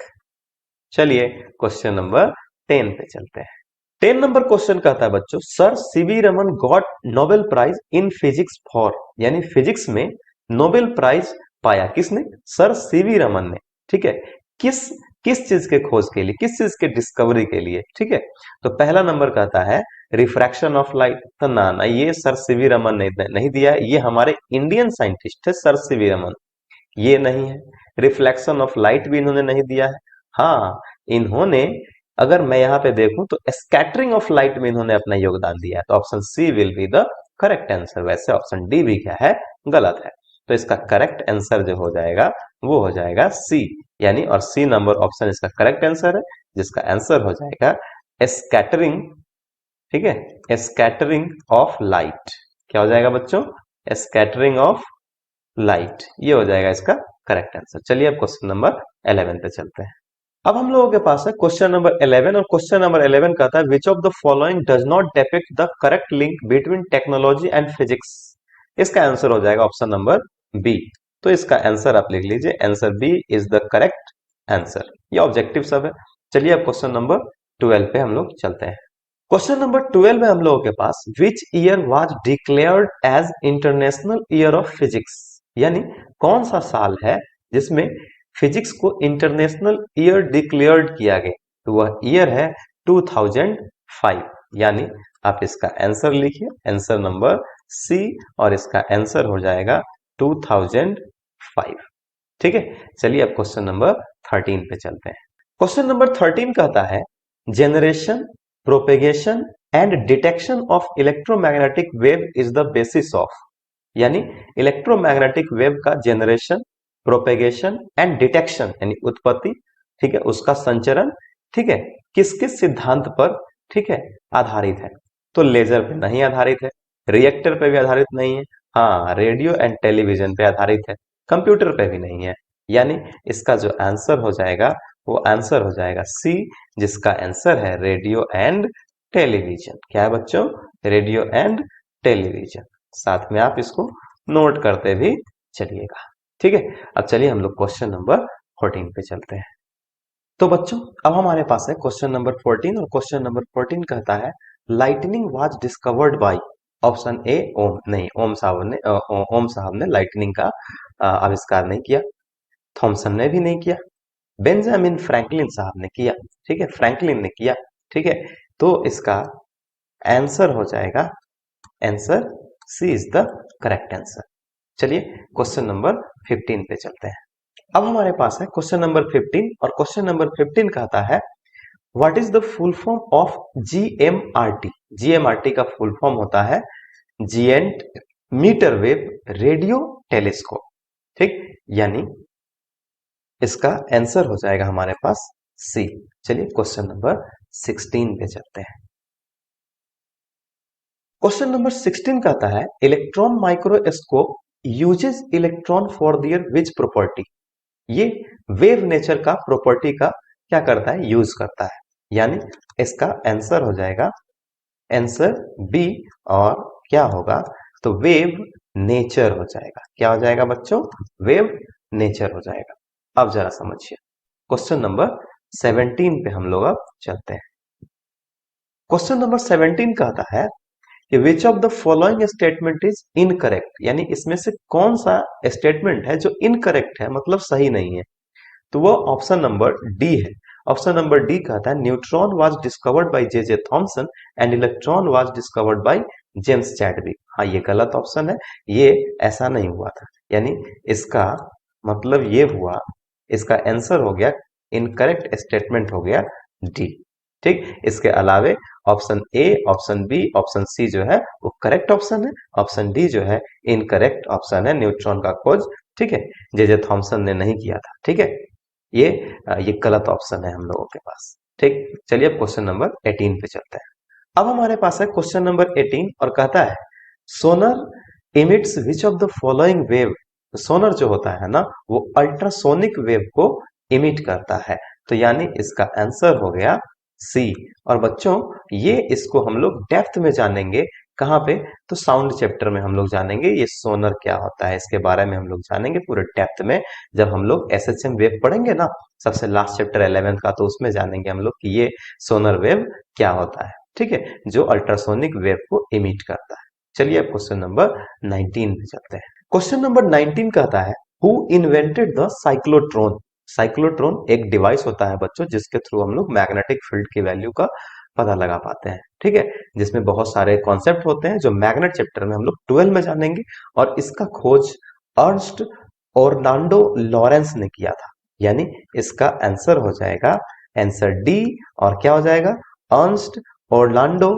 चलिए क्वेश्चन नंबर 10 पे चलते हैं। 10 नंबर क्वेश्चन कहता है बच्चों sir C V Raman got Nobel prize in physics for, यानी फिजिक्स में नोबेल प्राइज पाया किसने? सर सीवी रमन ने। ठीक है, किस किस चीज के खोज के लिए, किस चीज के डिस्कवरी के लिए? ठीक है, तो पहला नंबर कहता है रिफ्रैक्शन ऑफ लाइट। तो ना ये सर सीवी रमन ने नहीं दिया है, ये हमारे इंडियन साइंटिस्ट है सर सीवी रमन, ये नहीं है। रिफ्लेक्शन ऑफ लाइट भी इन्होंने नहीं दिया है। हाँ, इन्होंने अगर मैं यहां पे देखूं तो स्कैटरिंग ऑफ लाइट में इन्होंने अपना योगदान दिया है। तो option C will be the correct answer. वैसे ऑप्शन डी भी क्या है? गलत है। तो इसका करेक्ट आंसर जो हो जाएगा वो हो जाएगा सी, यानी और सी नंबर ऑप्शन इसका करेक्ट आंसर है, जिसका आंसर हो जाएगा स्कैटरिंग। ठीक है, स्कैटरिंग ऑफ लाइट। क्या हो जाएगा बच्चों? स्कैटरिंग ऑफ लाइट, ये हो जाएगा इसका करेक्ट आंसर। चलिए अब क्वेश्चन नंबर 11 पे चलते हैं। अब हम लोगों के पास है क्वेश्चन नंबर 11 और क्वेश्चन नंबर 11 कहता है विच of the following does not depict the correct link between technology and physics. इसका आंसर हो जाएगा ऑप्शन नंबर बी। तो इसका आंसर आप लिख लीजिए, answer B is the correct answer. ये ऑब्जेक्टिव सब है। चलिए अब क्वेश्चन नंबर 12 पे हम लोग चलते हैं। क्वेश्चन नंबर 12 में हम लोगों के पास which year was declared as international year of physics, यानी कौन सा साल है जिसमें फिजिक्स को इंटरनेशनल ईयर डिक्लेयर्ड किया गया? तो वह ईयर है 2005, यानी आप इसका आंसर लिखिए आंसर नंबर सी और इसका आंसर हो जाएगा 2005। ठीक है, चलिए अब क्वेश्चन नंबर 13 पे चलते हैं। क्वेश्चन नंबर 13 कहता है generation, propagation and detection of electromagnetic wave is the basis of, यानी इलेक्ट्रोमैग्नेटिक वेव का जनरेशन, प्रोपेगेशन एंड डिटेक्शन यानी उत्पत्ति, ठीक है, उसका संचरण, ठीक है, किस किस सिद्धांत पर, ठीक है, आधारित है? तो लेजर पे नहीं आधारित है, रिएक्टर पे भी आधारित नहीं है, हाँ रेडियो एंड टेलीविजन पे आधारित है, कंप्यूटर पे भी नहीं है। यानी इसका जो आंसर हो जाएगा वो आंसर हो जाएगा सी, जिसका आंसर है रेडियो एंड टेलीविजन। क्या है बच्चों? Radio and television. साथ में आप इसको नोट करते भी चलिएगा। ठीक है, अब चलिए हम लोग क्वेश्चन नंबर 14 पे चलते हैं। तो बच्चों अब हमारे पास है क्वेश्चन नंबर 14 और क्वेश्चन नंबर 14 कहता है lightning was discovered by, option A Ohm, नहीं ओम साहब ने लाइटनिंग का आविष्कार नहीं किया, थॉमसन ने भी नहीं किया, बेंजामिन फ्रैंकलिन साहब ने किया। ठीक है, फ्रैंकलिन ने किया। ठीक है, तो इसका आंसर हो जाएगा answer C is the correct answer. चलिए क्वेश्चन नंबर 15 पे चलते हैं। अब हमारे पास है क्वेश्चन नंबर 15 और क्वेश्चन नंबर 15 कहता है what is the full form of GMRT. GMRT का फुल फॉर्म होता है जिएंट मीटर वेव रेडियो टेलीस्कोप। ठीक, यानी इसका आंसर हो जाएगा हमारे पास सी। चलिए क्वेश्चन नंबर 16 पे चलते हैं। क्वेश्चन नंबर 16 कहता है electron microscope uses electron for their which property. ये वेव नेचर का प्रॉपर्टी का क्या करता है? यूज करता है। यानी इसका आंसर हो जाएगा आंसर बी, और क्या होगा? तो वेव नेचर हो जाएगा। क्या हो जाएगा बच्चों? वेव नेचर हो जाएगा। अब जरा समझिए क्वेश्चन नंबर 17 पे हम लोग अब चलते हैं। क्वेश्चन नंबर 17 कहता है कि विच of the following statement is incorrect, यानी इसमें से कौन सा स्टेटमेंट है जो इनकरेक्ट है, मतलब सही नहीं है? तो वो ऑप्शन नंबर डी है। ऑप्शन नंबर डी कहता है neutron was discovered by J J Thomson and electron was discovered by James Chadwick. हाँ, ये गलत ऑप्शन है, ये ऐसा नहीं हुआ था। यानी इसका मतलब ये हुआ, इसका आंसर हो गया, इनकरेक्ट स्टेटमेंट हो गया डी। ठीक, इसके अलावे option A, option B, option C जो है वो करेक्ट ऑप्शन है, ऑप्शन डी जो है इनकरेक्ट ऑप्शन है, न्यूट्रॉन का खोज, ठीक है, जे थॉमसन ने नहीं किया था। ठीक है, ये गलत ऑप्शन है हम लोगों के पास। ठीक, चलिए अब क्वेश्चन नंबर 18 पे चलते हैं। अब हमारे पास है क्वेश्चन नंबर 18 और कहता है sonar emits which of the following wave. Sonar जो होता है ना वो अल्ट्रासोनिक वेव को इमिट करता है, तो यानी इसका आंसर हो गया सी। और बच्चों ये इसको हम लोग डेप्थ में जानेंगे, कहाँ पे, तो साउंड चैप्टर में हम लोग जानेंगे ये सोनर क्या होता है, इसके बारे में हम लोग जानेंगे पूरे डेप्थ में जब हम लोग एसएचएम वेव पढ़ेंगे ना, सबसे लास्ट चैप्टर 11th का, तो उसमें जानेंगे हम लोग कि ये सोनर वेव क्या होता है। ठीक है, जो अल्ट्रासोनिक वेव को इमिट करता है। चलिए अब क्वेश्चन नंबर 19 पे चलते हैं। क्वेश्चन नंबर 19 कहता है who invented the cyclotron. Cyclotron एक डिवाइस होता है बच्चों जिसके थ्रू हम लोग मैग्नेटिक फील्ड की वैल्यू का पता लगा पाते हैं। ठीक है, जिसमें बहुत सारे कॉन्सेप्ट होते हैं जो मैग्नेट चैप्टर में हम लोग 12 में जानेंगे, और इसका खोज अर्स्ट ऑर्लांडो लॉरेंस ने किया था। यानी इसका आंसर हो जाएगा आंसर डी, और क्या हो जाएगा, अर्स्ट ऑर्लांडो।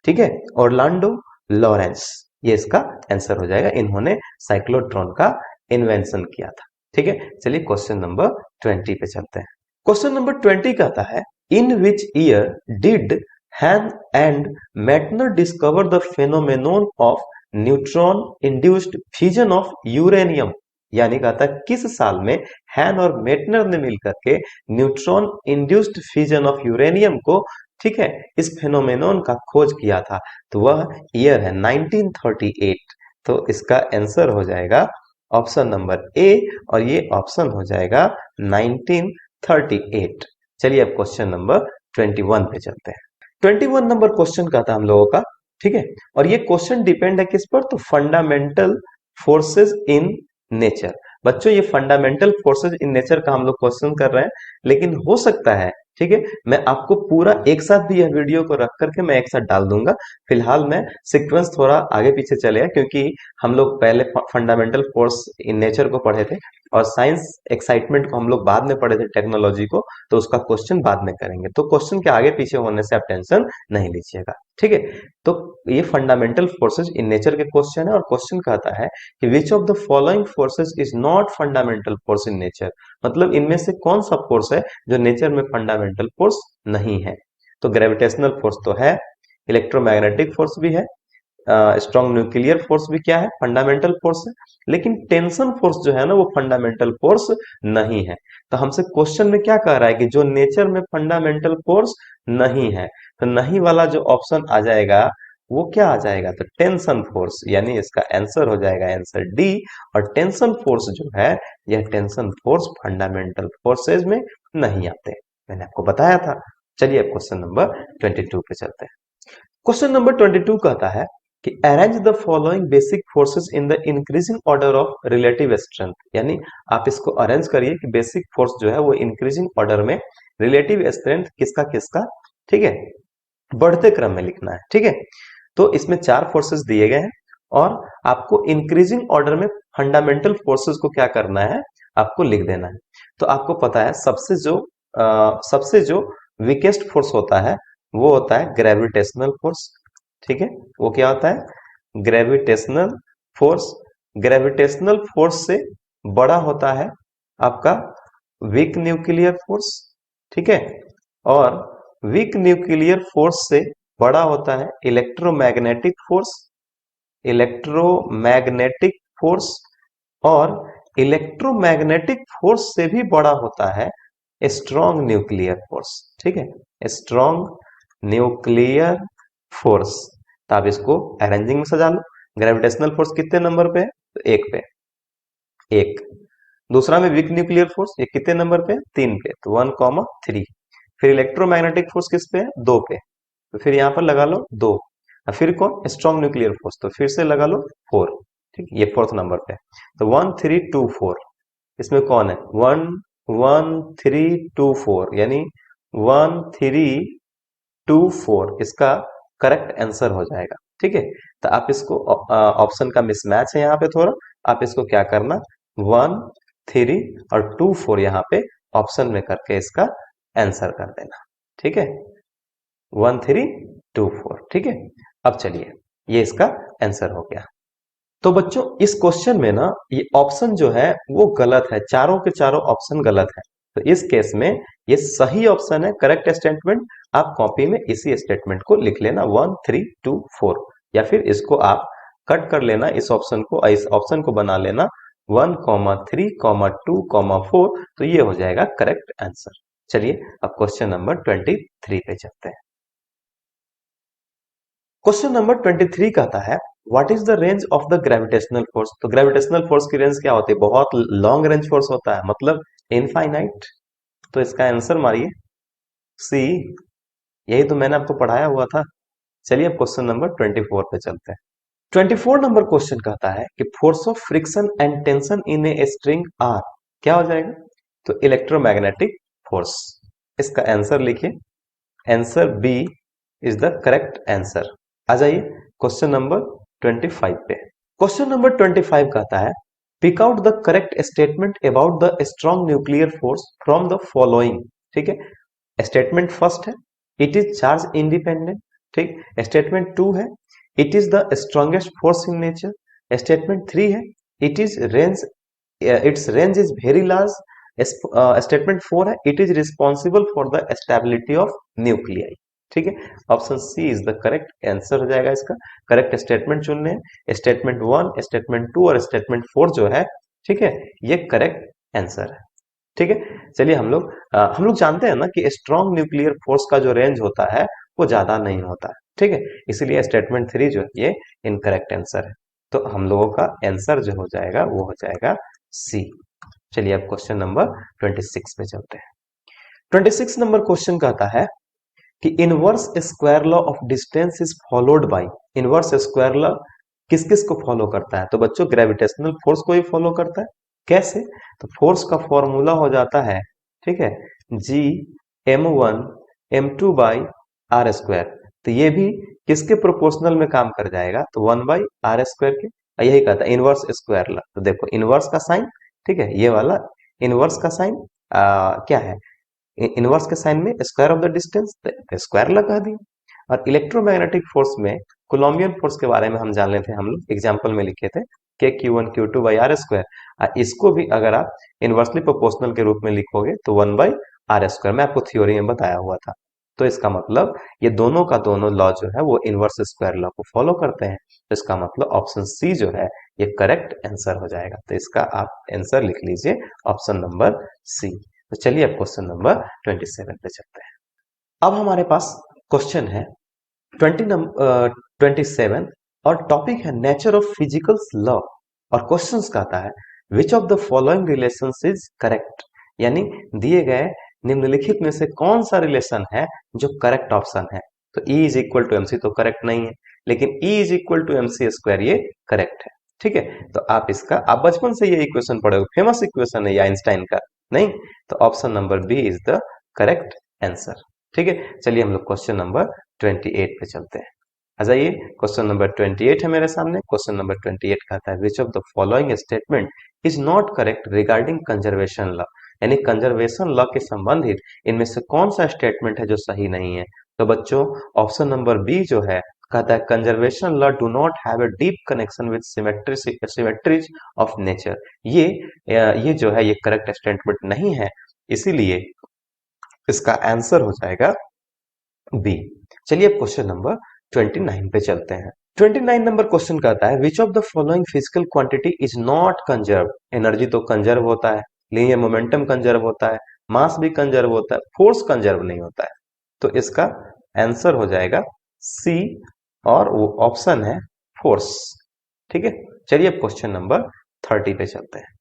ठीक है, ऑर्लांडो लॉरेंस, ये इसका आंसर हो जाएगा। इन्होंने साइक्लोट्रॉन का इन्वेंशन किया था। ठीक है, चलिए क्वेश्चन नंबर 20 पे चलते हैं। क्वेश्चन नंबर 20 कहता है in which year did Hahn and Meitner discover the phenomenon of neutron induced fusion of uranium. यानी कहता है किस साल में हैन और मेटनर ने मिलकर के neutron induced fusion of uranium को, ठीक है, इस फेनोमेनोन का खोज किया था, तो वह ईयर है 1938। तो इसका आंसर हो जाएगा ऑप्शन नंबर ए, और ये ऑप्शन हो जाएगा 1938। चलिए अब क्वेश्चन नंबर 21 पे चलते हैं। 21 नंबर क्वेश्चन का था हम लोगों का। ठीक है, और ये क्वेश्चन डिपेंड है किस पर, तो फंडामेंटल फोर्सेस इन नेचर। बच्चों ये फंडामेंटल फोर्सेस इन नेचर का हम लोग क्वेश्चन कर रहे हैं, लेकिन हो सकता है, ठीक है, मैं आपको पूरा एक साथ भी यह वीडियो को रख करके मैं एक साथ डाल दूंगा। फिलहाल मैं सीक्वेंस थोड़ा आगे पीछे चलेगा क्योंकि हम लोग पहले फंडामेंटल फोर्स इन नेचर को पढ़े थे और साइंस एक्साइटमेंट को हम लोग बाद में पढ़े थे, टेक्नोलॉजी को, तो उसका क्वेश्चन बाद में करेंगे। तो क्वेश्चन के आगे पीछे होने से आप टेंशन नहीं लीजिएगा। ठीक है, तो ये फंडामेंटल फोर्सेज इन नेचर के क्वेश्चन है, और क्वेश्चन कहता है कि विच of the following forces is not fundamental force in nature. मतलब इनमें से कौन सा फोर्स है जो नेचर में फंडामेंटल फोर्स नहीं है। तो ग्रेविटेशनल फोर्स तो है, इलेक्ट्रोमैग्नेटिक फोर्स भी है, स्ट्रॉन्ग न्यूक्लियर फोर्स भी क्या है, फंडामेंटल फोर्स है, लेकिन टेंशन फोर्स जो है ना वो फंडामेंटल फोर्स नहीं है। तो हमसे क्वेश्चन में क्या कह रहा है कि जो नेचर में फंडामेंटल फोर्स नहीं है, तो नहीं वाला जो ऑप्शन आ जाएगा वो क्या आ जाएगा, तो टेंशन फोर्स। यानी इसका आंसर हो जाएगा आंसर डी, और टेंशन फोर्स जो है यह टेंशन फोर्स फंडामेंटल फोर्सेज में नहीं आते, मैंने आपको बताया था। चलिए अब क्वेश्चन नंबर 22 पे चलते हैं। क्वेश्चन नंबर 22 कहता है कि arrange the following basic forces in the increasing order of relative strength. यानी आप इसको अरेंज करिए कि बेसिक फोर्स जो है वो इंक्रीजिंग ऑर्डर में, रिलेटिव स्ट्रेंथ किसका किसका, ठीक है, बढ़ते क्रम में लिखना है। ठीक है, तो इसमें 4 फोर्सेस दिए गए हैं, और आपको इंक्रीजिंग ऑर्डर में फंडामेंटल फोर्सेस को क्या करना है, आपको लिख देना है। तो आपको पता है सबसे जो वीकेस्ट फोर्स होता है वो होता है ग्रेविटेशनल फोर्स। ठीक है, वो क्या होता है, ग्रेविटेशनल फोर्स। ग्रेविटेशनल फोर्स से बड़ा होता है आपका वीक न्यूक्लियर फोर्स। ठीक है, और वीक न्यूक्लियर फोर्स से बड़ा होता है इलेक्ट्रोमैग्नेटिक फोर्स। इलेक्ट्रोमैग्नेटिक फोर्स, और इलेक्ट्रोमैग्नेटिक फोर्स से भी बड़ा होता है स्ट्रॉन्ग न्यूक्लियर फोर्स। ठीक है, स्ट्रॉन्ग न्यूक्लियर फोर्स। तो आप इसको अरेंजिंग में सजा लो। ग्रेविटेशनल फोर्स कितने नंबर पे है, तो 1 पे, 1। दूसरा में वीक न्यूक्लियर फोर्स, ये कितने नंबर पे है, 3 पे, तो 1, 3। फिर इलेक्ट्रोमैग्नेटिक फोर्स किस पे है, 2 पे, तो फिर यहां पर लगा लो 2। और फिर कौन, स्ट्रॉन्ग न्यूक्लियर फोर्स, तो फिर से लगा लो 4। ठीक, ये 4th नंबर पे है। तो 1, 3, 2, 4, इसमें कौन है, 1, 1, 3, 2, 4, यानी 1, 3, 2, 4 इसका करेक्ट आंसर हो जाएगा। ठीक है। तो आप इसको ऑप्शन का मिसमैच है यहाँ पे थोड़ा, आप इसको क्या करना 1 3 और 2 4 यहाँ पे ऑप्शन में करके इसका आंसर कर देना। ठीक है, 1 3 2 4। ठीक है, अब चलिए ये इसका आंसर हो गया। तो बच्चों इस क्वेश्चन में ना ये ऑप्शन जो है वो गलत है, चारों के चारों ऑप्शन गलत है। तो इस केस में ये सही ऑप्शन है करेक्ट स्टेटमेंट। आप कॉपी में इसी स्टेटमेंट को लिख लेना 1 3 2 4, या फिर इसको आप कट कर लेना, इस ऑप्शन को बना लेना 1 3 2 4, तो ये हो जाएगा करेक्ट आंसर। चलिए अब क्वेश्चन नंबर 23 पे चलते हैं। क्वेश्चन नंबर 23 कहता है what is the range of the gravitational force. तो ग्रेविटेशनल फोर्स की रेंज क्या होती है, बहुत लॉन्ग रेंज फोर्स होता है, मतलब इनफाइनाइट। तो इसका आंसर मारिए सी, यही तो मैंने आपको पढ़ाया हुआ था। चलिए अब क्वेश्चन नंबर 24 पे चलते हैं। 24 नंबर क्वेश्चन कहता है कि force of friction and tension in a string are, क्या हो जाएगा, तो इलेक्ट्रोमैग्नेटिक फोर्स। इसका आंसर लिखिए, answer B is the correct answer. आ जाइए क्वेश्चन नंबर 25 पे। क्वेश्चन नंबर 25 कहता है pick out the correct statement about the strong nuclear force from the following. ठीक है, स्टेटमेंट फर्स्ट है इट इज चार्ज इंडिपेंडेंट। ठीक, स्टेटमेंट 2 है it is the strongest force in nature. Statement 3 है it is range its range is very large. Statement 4 है it is responsible for the stability of nuclei. ठीक है, option C is the correct answer हो जाएगा इसका। Correct statement चुनने हैं, statement 1 statement 2 और स्टेटमेंट 4 जो है, ठीक है, ये करेक्ट आंसर है। ठीक है, चलिए हम लोग जानते हैं ना कि स्ट्रॉन्ग न्यूक्लियर फोर्स का जो रेंज होता है वो ज्यादा नहीं होता है। ठीक है, इसीलिए स्टेटमेंट 3 जो है ये इनकरेक्ट आंसर है। तो हम लोगों का आंसर जो हो जाएगा वो हो जाएगा सी। चलिए अब क्वेश्चन नंबर 26 पे चलते हैं। 26 नंबर क्वेश्चन कहता है कि inverse square law of distance is followed by. Inverse square law किस किस को फॉलो करता है, तो बच्चों ग्रेविटेशनल फोर्स को ही फॉलो करता है। कैसे, तो फोर्स का फॉर्मूला हो जाता है, ठीक है, जी m1 m2 by are square. तो ये भी किसके प्रोपोर्शनल में काम कर जाएगा, तो 1 बाई आर स्क्वायर के। यही कहता है इनवर्स स्क्वायर लॉ। तो देखो इनवर्स का साइन, ठीक है, ये वाला इनवर्स का साइन क्या है, इनवर्स के साइन में square of the distance, square लगा दी। और इलेक्ट्रोमैग्नेटिक फोर्स में कोलम्बियन फोर्स के बारे में हम जान लेते हैं, हम लोग एग्जाम्पल में लिखे थे के Q1 Q2 by are square. इसको भी अगर आप इनवर्सली प्रोपोर्शनल के रूप में लिखोगे तो 1 बाई आर स्क्वायर, मैं आपको थ्योरी में बताया हुआ था। तो इसका मतलब ये दोनों का दोनों लॉ जो है वो इनवर्स स्क्वायर लॉ को फॉलो करते हैं। तो इसका मतलब ऑप्शन सी जो है ये करेक्ट आंसर हो जाएगा। तो इसका आप आंसर लिख लीजिए ऑप्शन नंबर सी। तो चलिए अब क्वेश्चन नंबर 27 पे चलते हैं। अब हमारे पास क्वेश्चन है 27 और टॉपिक है नेचर ऑफ फिजिकल लॉ। और क्वेश्चन कहता है विच of the following relation is correct, यानी दिए गए निम्नलिखित में से कौन सा रिलेशन है जो करेक्ट ऑप्शन है। तो E is equal to MC तो करेक्ट नहीं है, लेकिन E is equal to MC square ये करेक्ट है। ठीक है, तो आप बचपन से ये इक्वेशन पढ़े हो, फेमस इक्वेशन है ये आइंस्टाइन का, नहीं, तो option number B is the correct answer. ठीक है, चलिए हम लोग क्वेश्चन नंबर 28 पे चलते हैं। आ जाइए क्वेश्चन नंबर 28 है मेरे सामने। क्वेश्चन नंबर 28 कहता है विच of the following statement is not correct regarding conservation law, यानी कंजर्वेशन लॉ के संबंधित इनमें से कौन सा स्टेटमेंट है जो सही नहीं है। तो बच्चों ऑप्शन नंबर बी जो है कहता है conservation law do not have a deep connection with symmetries of nature. ये जो है ये करेक्ट स्टेटमेंट नहीं है, इसीलिए इसका आंसर हो जाएगा बी। चलिए अब क्वेश्चन नंबर 29 पे चलते हैं। 29 नंबर क्वेश्चन कहता है विच of the following physical quantity is not conserve. Energy तो कंजर्व होता है, लीनियर मोमेंटम कंजर्व होता है, मास भी कंजर्व होता है, फोर्स कंजर्व नहीं होता है। तो इसका आंसर हो जाएगा सी, और वो ऑप्शन है फोर्स। ठीक है, चलिए अब क्वेश्चन नंबर 30 पे चलते हैं।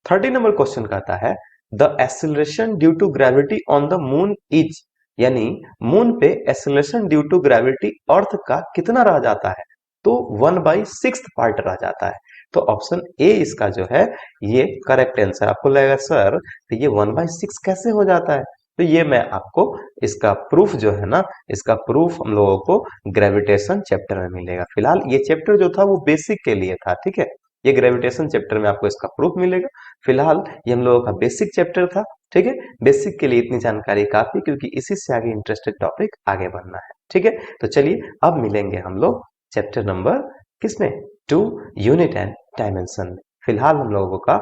30 नंबर क्वेश्चन कहता है the acceleration due to gravity on the moon is, यानी मून पे acceleration due to gravity earth का कितना रह जाता है, तो 1/6 पार्ट रह जाता है। तो ऑप्शन ए इसका जो है ये करेक्ट आंसर। आपको लगेगा सर तो ये 1/6 कैसे हो जाता है, तो ये मैं आपको इसका प्रूफ जो है ना, इसका प्रूफ हम लोगों को ग्रेविटेशन चैप्टर में मिलेगा। फिलहाल ये चैप्टर जो था वो बेसिक के लिए था, ठीक है। ये ग्रेविटेशन चैप्टर में आपको इसका प्रूफ मिलेगा। फिलहाल ये हम लोगों का बेसिक चैप्टर था, ठीक है। बेसिक के लिए इतनी जानकारी काफी, क्योंकि इसी से आगे इंटरेस्टेड टॉपिक आगे बढ़ना है, ठीक है। तो चलिए अब मिलेंगे हम लोग चैप्टर नंबर किसमें, 2 यूनिट एंड डायमेंशन। फिलहाल हम लोगों का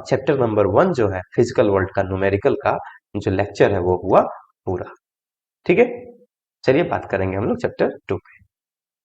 चैप्टर नंबर 1 जो है फिजिकल वर्ल्ड का न्यूमेरिकल का जो लेक्चर है वो हुआ पूरा, ठीक है। चलिए बात करेंगे हम लोग चैप्टर 2 पे।